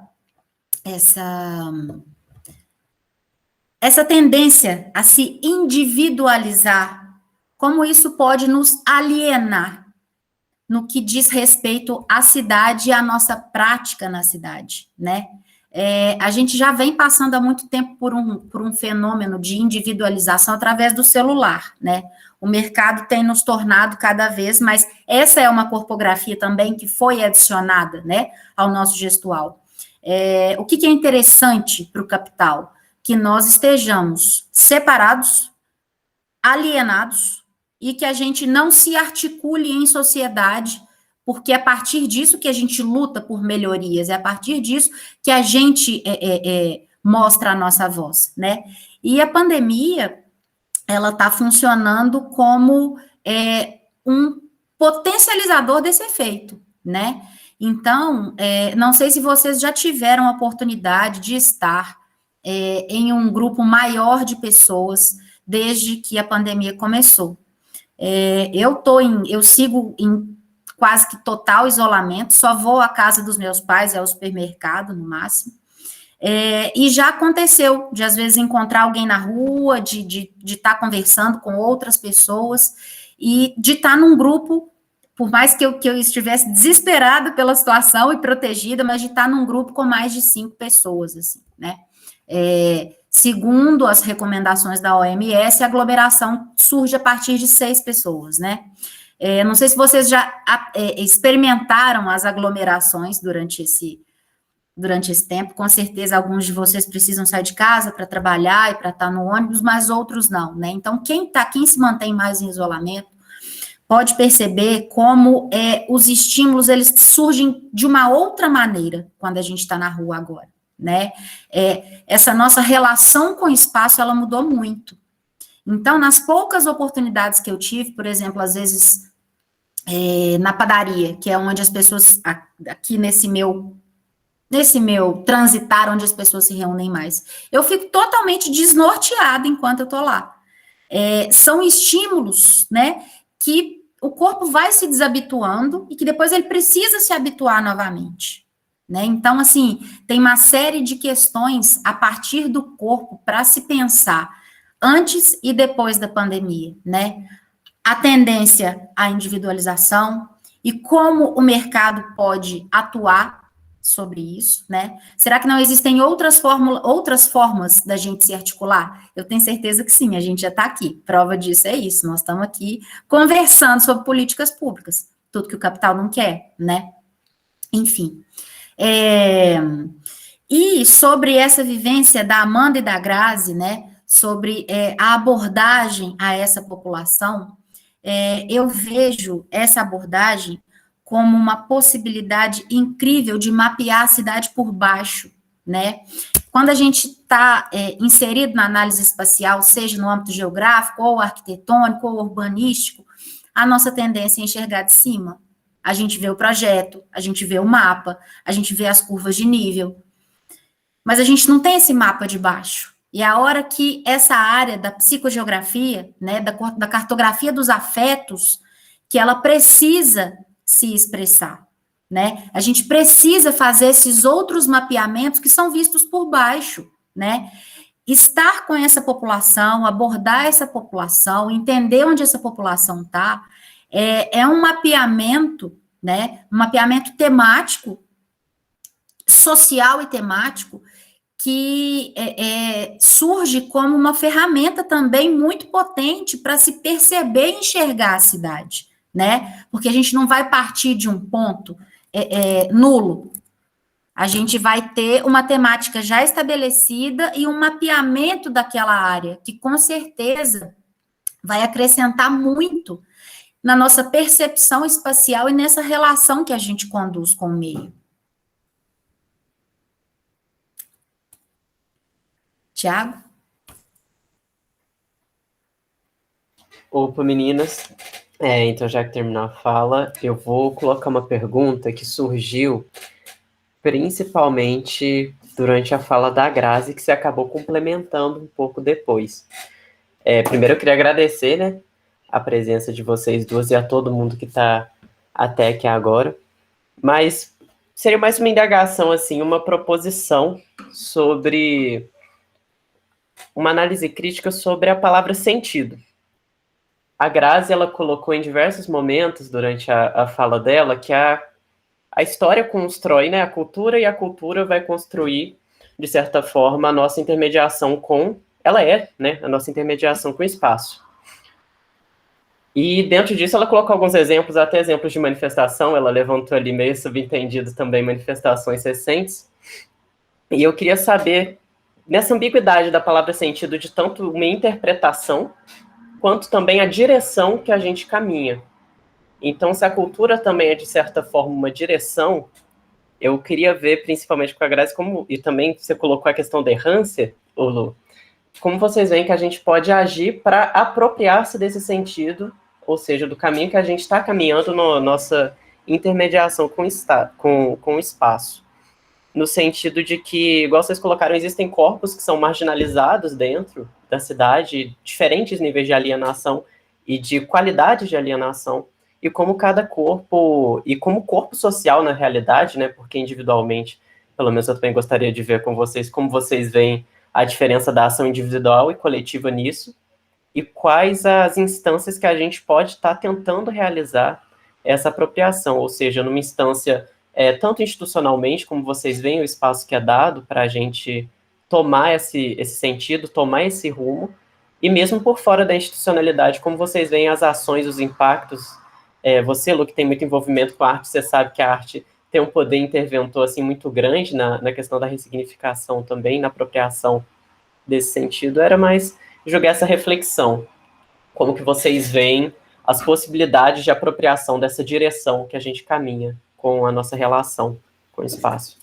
tendência a se individualizar, como isso pode nos alienar no que diz respeito à cidade e à nossa prática na cidade, né? A gente já vem passando há muito tempo por um fenômeno de individualização através do celular, né? O mercado tem nos tornado cada vez mais. Essa é uma corpografia também que foi adicionada, né, ao nosso gestual. O que é interessante para o capital? Que nós estejamos separados, alienados, e que a gente não se articule em sociedade, porque é a partir disso que a gente luta por melhorias, é a partir disso que a gente mostra a nossa voz, né? E a pandemia, ela está funcionando como um potencializador desse efeito, né? Então, não sei se vocês já tiveram a oportunidade de estar em um grupo maior de pessoas desde que a pandemia começou. Eu sigo em quase que total isolamento, só vou à casa dos meus pais, ao supermercado, no máximo. E já aconteceu de, às vezes, encontrar alguém na rua, de estar conversando com outras pessoas, e de estar num grupo, por mais que eu estivesse desesperada pela situação e protegida, mas de estar num grupo com mais de 5 pessoas, assim, né? Segundo as recomendações da OMS, a aglomeração surge a partir de 6 pessoas, né? Não sei se vocês já experimentaram as aglomerações durante esse tempo, com certeza alguns de vocês precisam sair de casa para trabalhar e para estar no ônibus, mas outros não, né? Então, quem se mantém mais em isolamento, pode perceber como os estímulos, eles surgem de uma outra maneira quando a gente está na rua agora, né? Essa nossa relação com o espaço, ela mudou muito. Então, nas poucas oportunidades que eu tive, por exemplo, às vezes na padaria, que é onde as pessoas, aqui nesse meu transitar, onde as pessoas se reúnem mais, eu fico totalmente desnorteada enquanto eu tô lá. São estímulos, né, que o corpo vai se desabituando e que depois ele precisa se habituar novamente, né? Então, assim, tem uma série de questões a partir do corpo para se pensar antes e depois da pandemia, né? A tendência à individualização e como o mercado pode atuar sobre isso, né? Será que não existem outras formas da gente se articular? Eu tenho certeza que sim, a gente já está aqui. Prova disso é isso, nós estamos aqui conversando sobre políticas públicas, tudo que o capital não quer, né? Enfim. E sobre essa vivência da Amanda e da Grazi, né? Sobre a abordagem a essa população, eu vejo essa abordagem como uma possibilidade incrível de mapear a cidade por baixo, né? Quando a gente está inserido na análise espacial, seja no âmbito geográfico, ou arquitetônico, ou urbanístico, a nossa tendência é enxergar de cima. A gente vê o projeto, a gente vê o mapa, a gente vê as curvas de nível, mas a gente não tem esse mapa de baixo. E a hora que essa área da psicogeografia, né, da cartografia dos afetos, que ela precisa se expressar, né? A gente precisa fazer esses outros mapeamentos que são vistos por baixo, né? Estar com essa população, abordar essa população, entender onde essa população está, é um mapeamento, né? Um mapeamento temático, social e temático, que surge como uma ferramenta também muito potente para se perceber e enxergar a cidade, né? Porque a gente não vai partir de um ponto nulo. A gente vai ter uma temática já estabelecida e um mapeamento daquela área, que com certeza vai acrescentar muito na nossa percepção espacial e nessa relação que a gente conduz com o meio. Tiago? Opa, meninas. Então, já que terminar a fala, eu vou colocar uma pergunta que surgiu principalmente durante a fala da Grazi, que você acabou complementando um pouco depois. Primeiro, eu queria agradecer, né, a presença de vocês duas e a todo mundo que está até aqui agora. Mas seria mais uma indagação, assim, uma proposição sobre uma análise crítica sobre a palavra sentido. A Grazi, ela colocou em diversos momentos durante a fala dela que a história constrói, né, a cultura, e a cultura vai construir, de certa forma, a nossa intermediação com... Ela é, né, a nossa intermediação com o espaço. E dentro disso ela colocou alguns exemplos, até exemplos de manifestação, ela levantou ali meio subentendido também manifestações recentes. E eu queria saber, nessa ambiguidade da palavra sentido, de tanto uma interpretação, quanto também a direção que a gente caminha. Então, se a cultura também é, de certa forma, uma direção, eu queria ver, principalmente com a Grazi, como, e também você colocou a questão da errância, Lu, como vocês veem que a gente pode agir para apropriar-se desse sentido, ou seja, do caminho que a gente está caminhando na nossa intermediação com o espaço. No sentido de que, igual vocês colocaram, existem corpos que são marginalizados dentro da cidade, diferentes níveis de alienação e de qualidade de alienação, e como cada corpo, e como corpo social na realidade, né, porque individualmente, pelo menos eu também gostaria de ver com vocês, como vocês veem a diferença da ação individual e coletiva nisso, e quais as instâncias que a gente pode estar tentando realizar essa apropriação, ou seja, numa instância tanto institucionalmente, como vocês veem o espaço que é dado para a gente tomar esse sentido, tomar esse rumo, e mesmo por fora da institucionalidade, como vocês veem as ações, os impactos. Você, Lu, que tem muito envolvimento com a arte, você sabe que a arte tem um poder interventor assim, muito grande na questão da ressignificação também, na apropriação desse sentido, era mais jogar essa reflexão. Como que vocês veem as possibilidades de apropriação dessa direção que a gente caminha com a nossa relação com o espaço?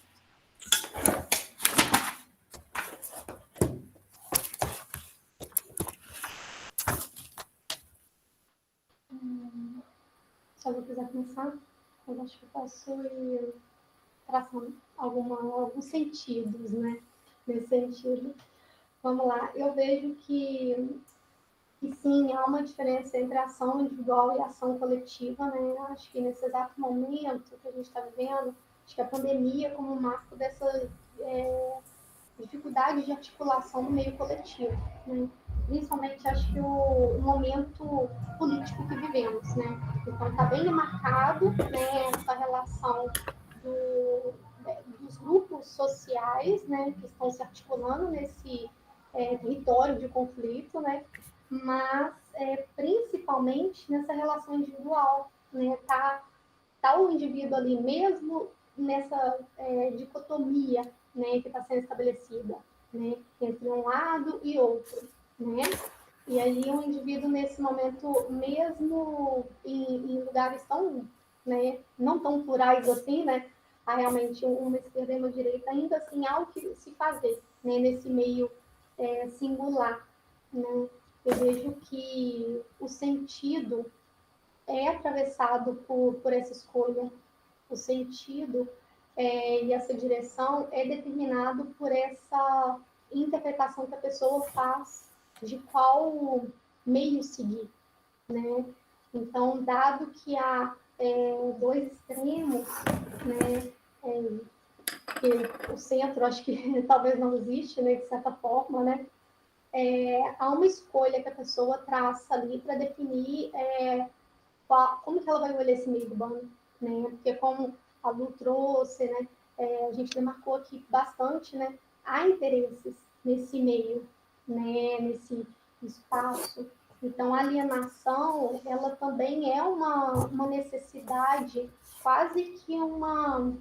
Se alguém quiser começar, eu acho que eu posso ir traçando alguns sentidos, né? Nesse sentido. Vamos lá. Eu vejo que sim, há uma diferença entre a ação individual e a ação coletiva, né? Acho que nesse exato momento que a gente está vivendo, acho que a pandemia como um marco dessa dificuldade de articulação no meio coletivo, né? Principalmente, acho que o momento político que vivemos, né? Então, está bem marcado, né, essa relação dos grupos sociais, né, que estão se articulando nesse território de conflito, né? Mas, principalmente nessa relação individual, né? Tá o indivíduo ali mesmo nessa dicotomia, né, que está sendo estabelecida, né, entre um lado e outro, né? E aí o indivíduo nesse momento, mesmo em lugares tão, né, não tão plurais assim, né, há realmente uma esquerda e uma direita, ainda assim há o que se fazer, né, nesse meio singular, né? Eu vejo que o sentido é atravessado por essa escolha, o sentido e essa direção é determinado por essa interpretação que a pessoa faz de qual meio seguir, né? Então, dado que há dois extremos, né, que o centro acho que talvez não existe, né, de certa forma, né, há uma escolha que a pessoa traça ali para definir como que ela vai olhar esse meio urbano, né? Porque como a Lu trouxe, né, a gente demarcou aqui bastante, né, há interesses nesse meio, né, nesse espaço. Então, a alienação, ela também é uma necessidade, quase que uma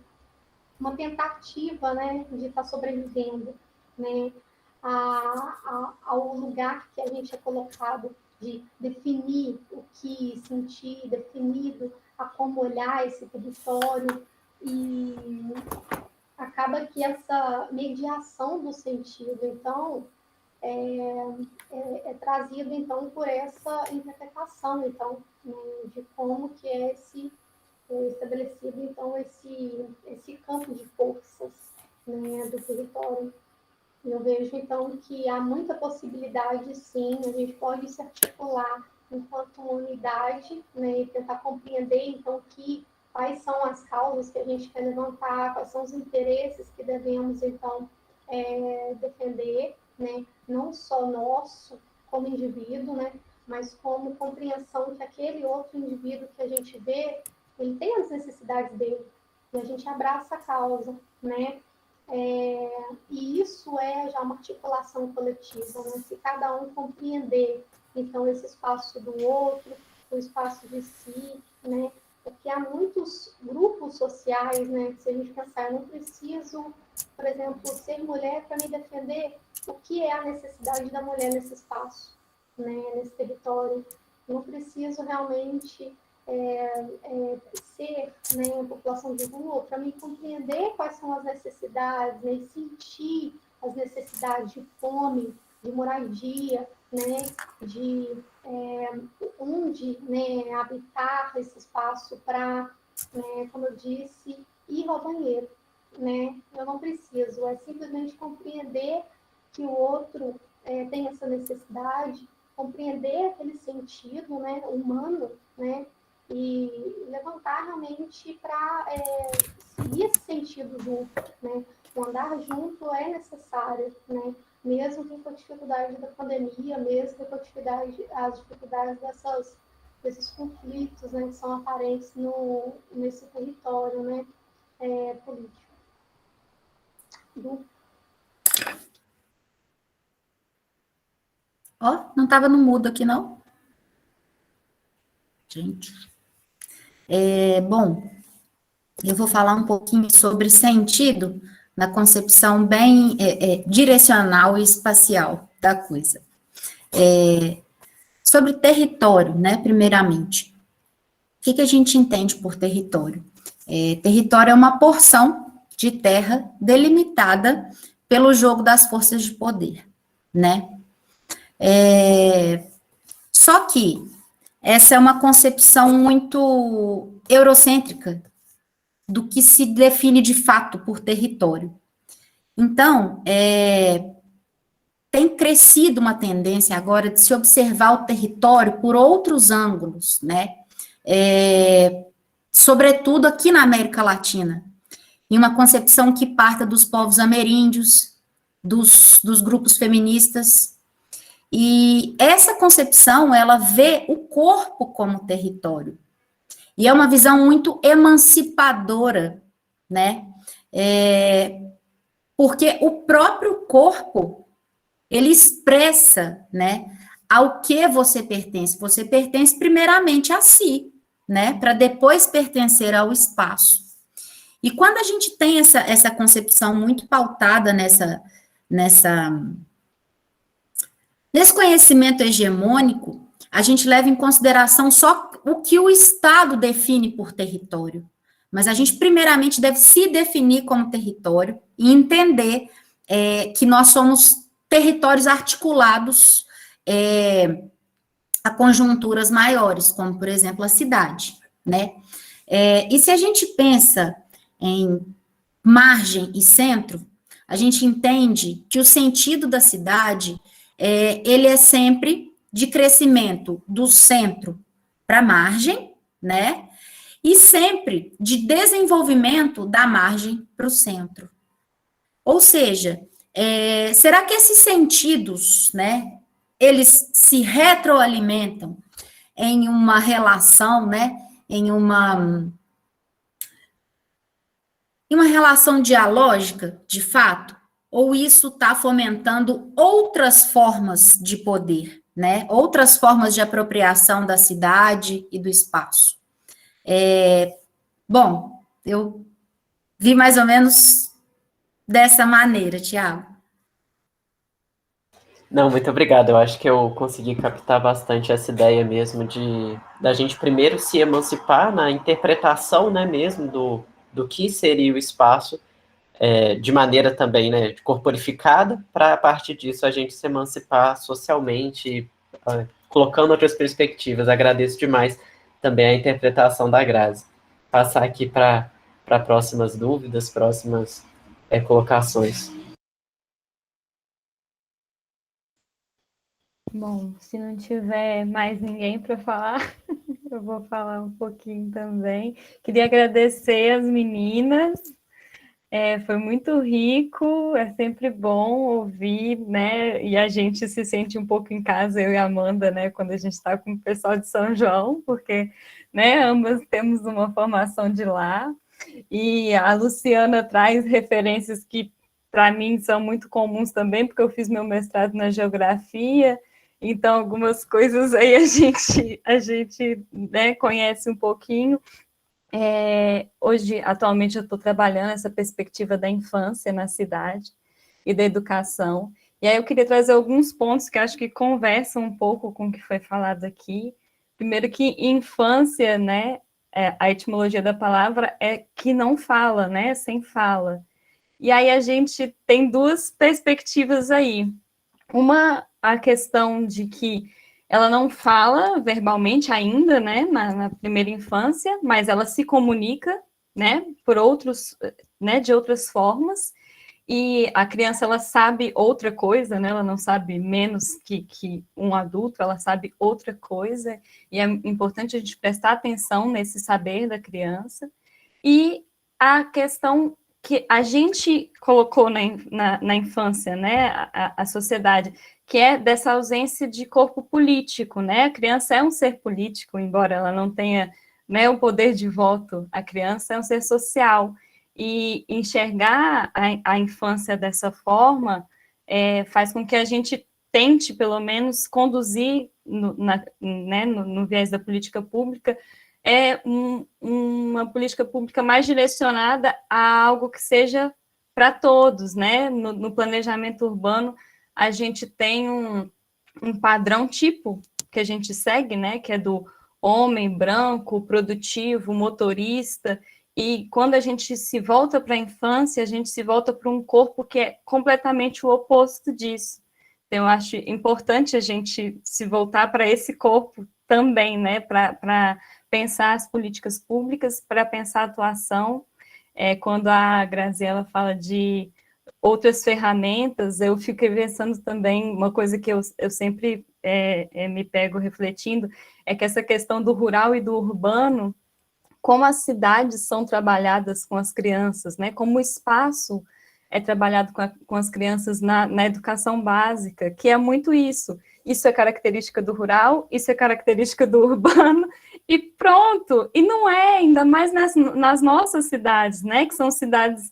tentativa, né, de estar sobrevivendo, né, ao lugar que a gente é colocado, de definir o que sentir, definido a como olhar esse território, e acaba que essa mediação do sentido, então, é trazido, então, por essa interpretação, então, né, de como que é estabelecido, então, esse campo de forças, né, do território. Eu vejo, então, que há muita possibilidade, sim, a gente pode se articular enquanto uma unidade, né, e tentar compreender, então, quais são as causas que a gente quer levantar, quais são os interesses que devemos, então, defender, né, não só nosso, como indivíduo, né, mas como compreensão que aquele outro indivíduo que a gente vê, ele tem as necessidades dele, e a gente abraça a causa, né, e isso é já uma articulação coletiva, né? Se cada um compreender, então, esse espaço do outro, o espaço de si, né? Porque há muitos grupos sociais, né? Se a gente pensar, eu não preciso, por exemplo, ser mulher para me defender. O que é a necessidade da mulher nesse espaço, né? Nesse território? Eu não preciso realmente ser, né, a população de rua para me compreender quais são as necessidades, né, e sentir as necessidades de fome, de moradia, né, de onde, né, habitar esse espaço para, né, como eu disse, ir ao banheiro, né? Eu não preciso, é simplesmente compreender que o outro tem essa necessidade, compreender aquele sentido, né, humano, né, e levantar realmente para seguir esse sentido junto, né? O andar junto é necessário, né? Mesmo que com a dificuldade da pandemia, mesmo que com as dificuldades desses conflitos, né, que são aparentes nesse território, né, político. Ó, não estava no mudo aqui, não? Gente. Bom, eu vou falar um pouquinho sobre sentido na concepção bem direcional e espacial da coisa. Sobre território, né, primeiramente. O que a gente entende por território? Território é uma porção de terra delimitada pelo jogo das forças de poder, né? Só que essa é uma concepção muito eurocêntrica do que se define de fato por território. Então, tem crescido uma tendência agora de se observar o território por outros ângulos, né? Sobretudo aqui na América Latina, em uma concepção que parta dos povos ameríndios, dos grupos feministas, e essa concepção, ela vê o corpo como território, e é uma visão muito emancipadora, né? Porque o próprio corpo, ele expressa, né, ao que você pertence. Você pertence primeiramente a si, né, para depois pertencer ao espaço. E quando a gente tem essa concepção muito pautada nesse conhecimento hegemônico, a gente leva em consideração só o que o Estado define por território. Mas a gente, primeiramente, deve se definir como território e entender que nós somos territórios articulados a conjunturas maiores, como, por exemplo, a cidade, né? E se a gente pensa em margem e centro, a gente entende que o sentido da cidade, ele é sempre de crescimento do centro para a margem, né? E sempre de desenvolvimento da margem para o centro. Ou seja, será que esses sentidos, né, eles se retroalimentam em uma relação, né, em uma relação dialógica, de fato? Ou isso está fomentando outras formas de poder, né, outras formas de apropriação da cidade e do espaço? Bom, eu vi mais ou menos dessa maneira, Tiago. Não, muito obrigado. Eu acho que eu consegui captar bastante essa ideia mesmo da gente primeiro se emancipar na interpretação, né, mesmo do que seria o espaço, de maneira também, né, corporificada, para a partir disso a gente se emancipar socialmente, colocando outras perspectivas. Agradeço demais também a interpretação da Grazi. Passar aqui para próximas dúvidas, próximas colocações. Bom, se não tiver mais ninguém para falar, eu vou falar um pouquinho também. Queria agradecer as meninas, foi muito rico, é sempre bom ouvir, né? E a gente se sente um pouco em casa, eu e a Amanda, né? Quando a gente está com o pessoal de São João, porque, né? Ambas temos uma formação de lá. E a Luciana traz referências que, para mim, são muito comuns também, porque eu fiz meu mestrado na geografia. Então, algumas coisas aí a gente né, conhece um pouquinho. Hoje, atualmente, eu estou trabalhando essa perspectiva da infância na cidade e da educação. E aí eu queria trazer alguns pontos que acho que conversam um pouco com o que foi falado aqui. Primeiro que infância, né, a etimologia da palavra é que não fala, né, sem fala. E aí a gente tem duas perspectivas aí. Uma, a questão de que ela não fala verbalmente ainda, né, na primeira infância, mas ela se comunica, né, por outros, né, de outras formas, e a criança, ela sabe outra coisa, né, ela não sabe menos que um adulto, ela sabe outra coisa, e é importante a gente prestar atenção nesse saber da criança, e a questão que a gente colocou na infância, né, a sociedade, que é dessa ausência de corpo político, né, a criança é um ser político, embora ela não tenha, né, o poder de voto, a criança é um ser social, e enxergar a infância dessa forma faz com que a gente tente, pelo menos, conduzir no viés da política pública, uma política pública mais direcionada a algo que seja para todos, né? No planejamento urbano, a gente tem um padrão tipo que a gente segue, né? Que é do homem branco, produtivo, motorista, e quando a gente se volta para a infância, a gente se volta para um corpo que é completamente o oposto disso. Então, eu acho importante a gente se voltar para esse corpo também, né? Para pensar as políticas públicas, para pensar a atuação. Quando a Graziela fala de outras ferramentas, eu fico pensando também, uma coisa que eu sempre me pego refletindo, é que essa questão do rural e do urbano, como as cidades são trabalhadas com as crianças, né? Como o espaço é trabalhado com as crianças na educação básica, que é muito isso. Isso é característica do rural, isso é característica do urbano, e pronto. E não é, ainda mais nas nossas cidades, né? Que são cidades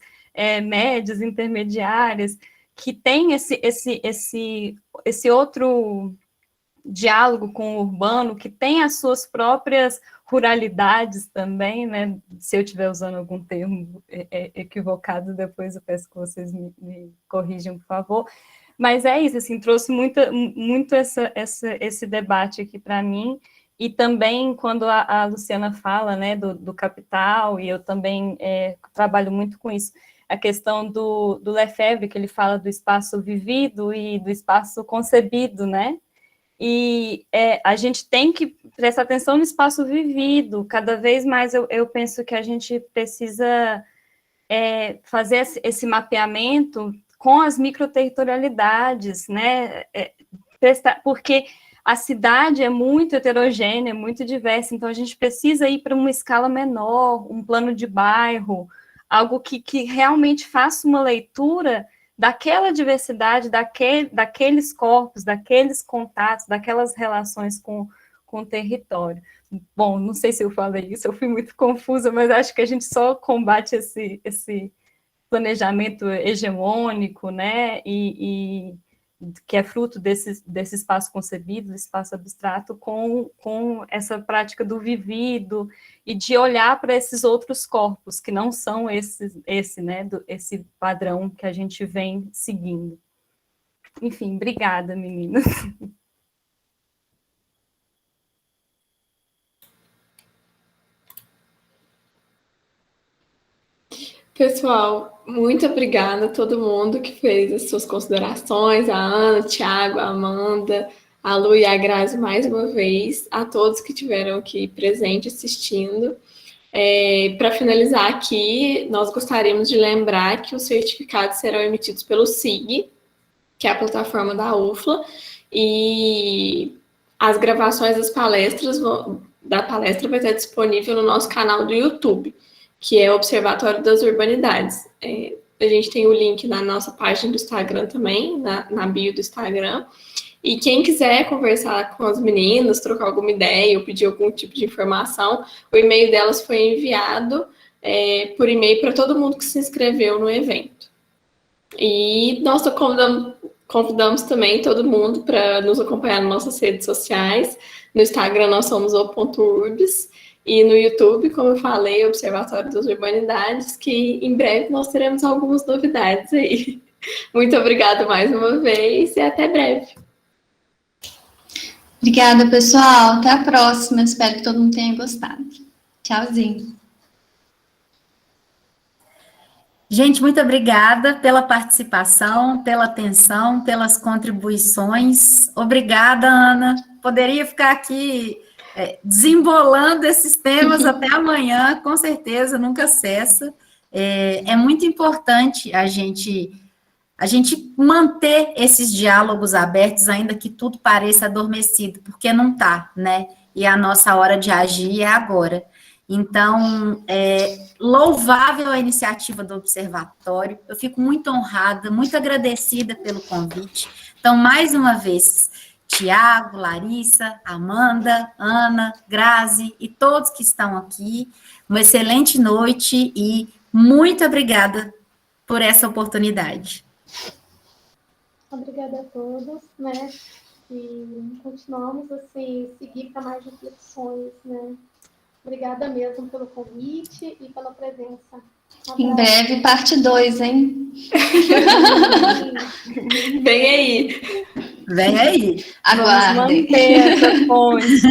médias, intermediárias, que tem esse outro diálogo com o urbano, que tem as suas próprias ruralidades também, né? Se eu estiver usando algum termo equivocado, depois eu peço que vocês me corrijam, por favor. Mas é isso, assim, trouxe muito esse debate aqui para mim, e também quando a Luciana fala, né, do capital, e eu também trabalho muito com isso, a questão do Lefebvre, que ele fala do espaço vivido e do espaço concebido, né? E a gente tem que prestar atenção no espaço vivido. Cada vez mais eu penso que a gente precisa fazer esse mapeamento com as microterritorialidades, né? Porque a cidade é muito heterogênea, muito diversa, então a gente precisa ir para uma escala menor, um plano de bairro, algo que realmente faça uma leitura daquela diversidade, daqueles corpos, daqueles contatos, daquelas relações com o território. Bom, não sei se eu falei isso, eu fui muito confusa, mas acho que a gente só combate esse planejamento hegemônico, né, e que é fruto desse espaço concebido, desse espaço abstrato, com essa prática do vivido e de olhar para esses outros corpos, que não são esse padrão que a gente vem seguindo. Enfim, obrigada, meninas. Pessoal, muito obrigada a todo mundo que fez as suas considerações, a Ana, o Thiago, a Amanda, a Lu e a Grazi mais uma vez, a todos que tiveram aqui presente assistindo. Para finalizar aqui, nós gostaríamos de lembrar que os certificados serão emitidos pelo SIG, que é a plataforma da UFLA, e as gravações das palestras da palestra vai estar disponível no nosso canal do YouTube, que é o Observatório das Urbanidades. A gente tem o link na nossa página do Instagram também, na bio do Instagram. E quem quiser conversar com as meninas, trocar alguma ideia ou pedir algum tipo de informação, o e-mail delas foi enviado por e-mail para todo mundo que se inscreveu no evento. E nós convidamos também todo mundo para nos acompanhar nas nossas redes sociais. No Instagram nós somos o.urbs e no YouTube, como eu falei, Observatório das Urbanidades, que em breve nós teremos algumas novidades aí. Muito obrigada mais uma vez e até breve. Obrigada, pessoal. Até a próxima. Espero que todo mundo tenha gostado. Tchauzinho. Gente, muito obrigada pela participação, pela atenção, pelas contribuições. Obrigada, Ana. Poderia ficar aqui desembolando esses temas até amanhã, com certeza, nunca cessa. É muito importante a gente manter esses diálogos abertos, ainda que tudo pareça adormecido, porque não está, né? E a nossa hora de agir é agora. Então, louvável a iniciativa do Observatório, eu fico muito honrada, muito agradecida pelo convite. Então, mais uma vez, Tiago, Larissa, Amanda, Ana, Grazi e todos que estão aqui, uma excelente noite e muito obrigada por essa oportunidade. Obrigada a todos, né? E continuamos assim, seguir para mais reflexões, né? Obrigada mesmo pelo convite e pela presença. Em breve, parte 2, hein? Vem aí. Vem aí. Aguardem. Vamos manter essa ponte.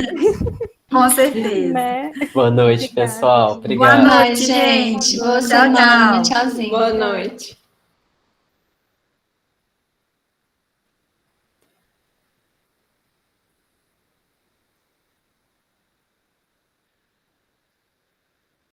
Com certeza. Né? Boa noite, Obrigada. pessoal. Boa Obrigado. noite, Ai, gente. Boa Tchau, semana. tchau. Tchauzinho. Boa noite.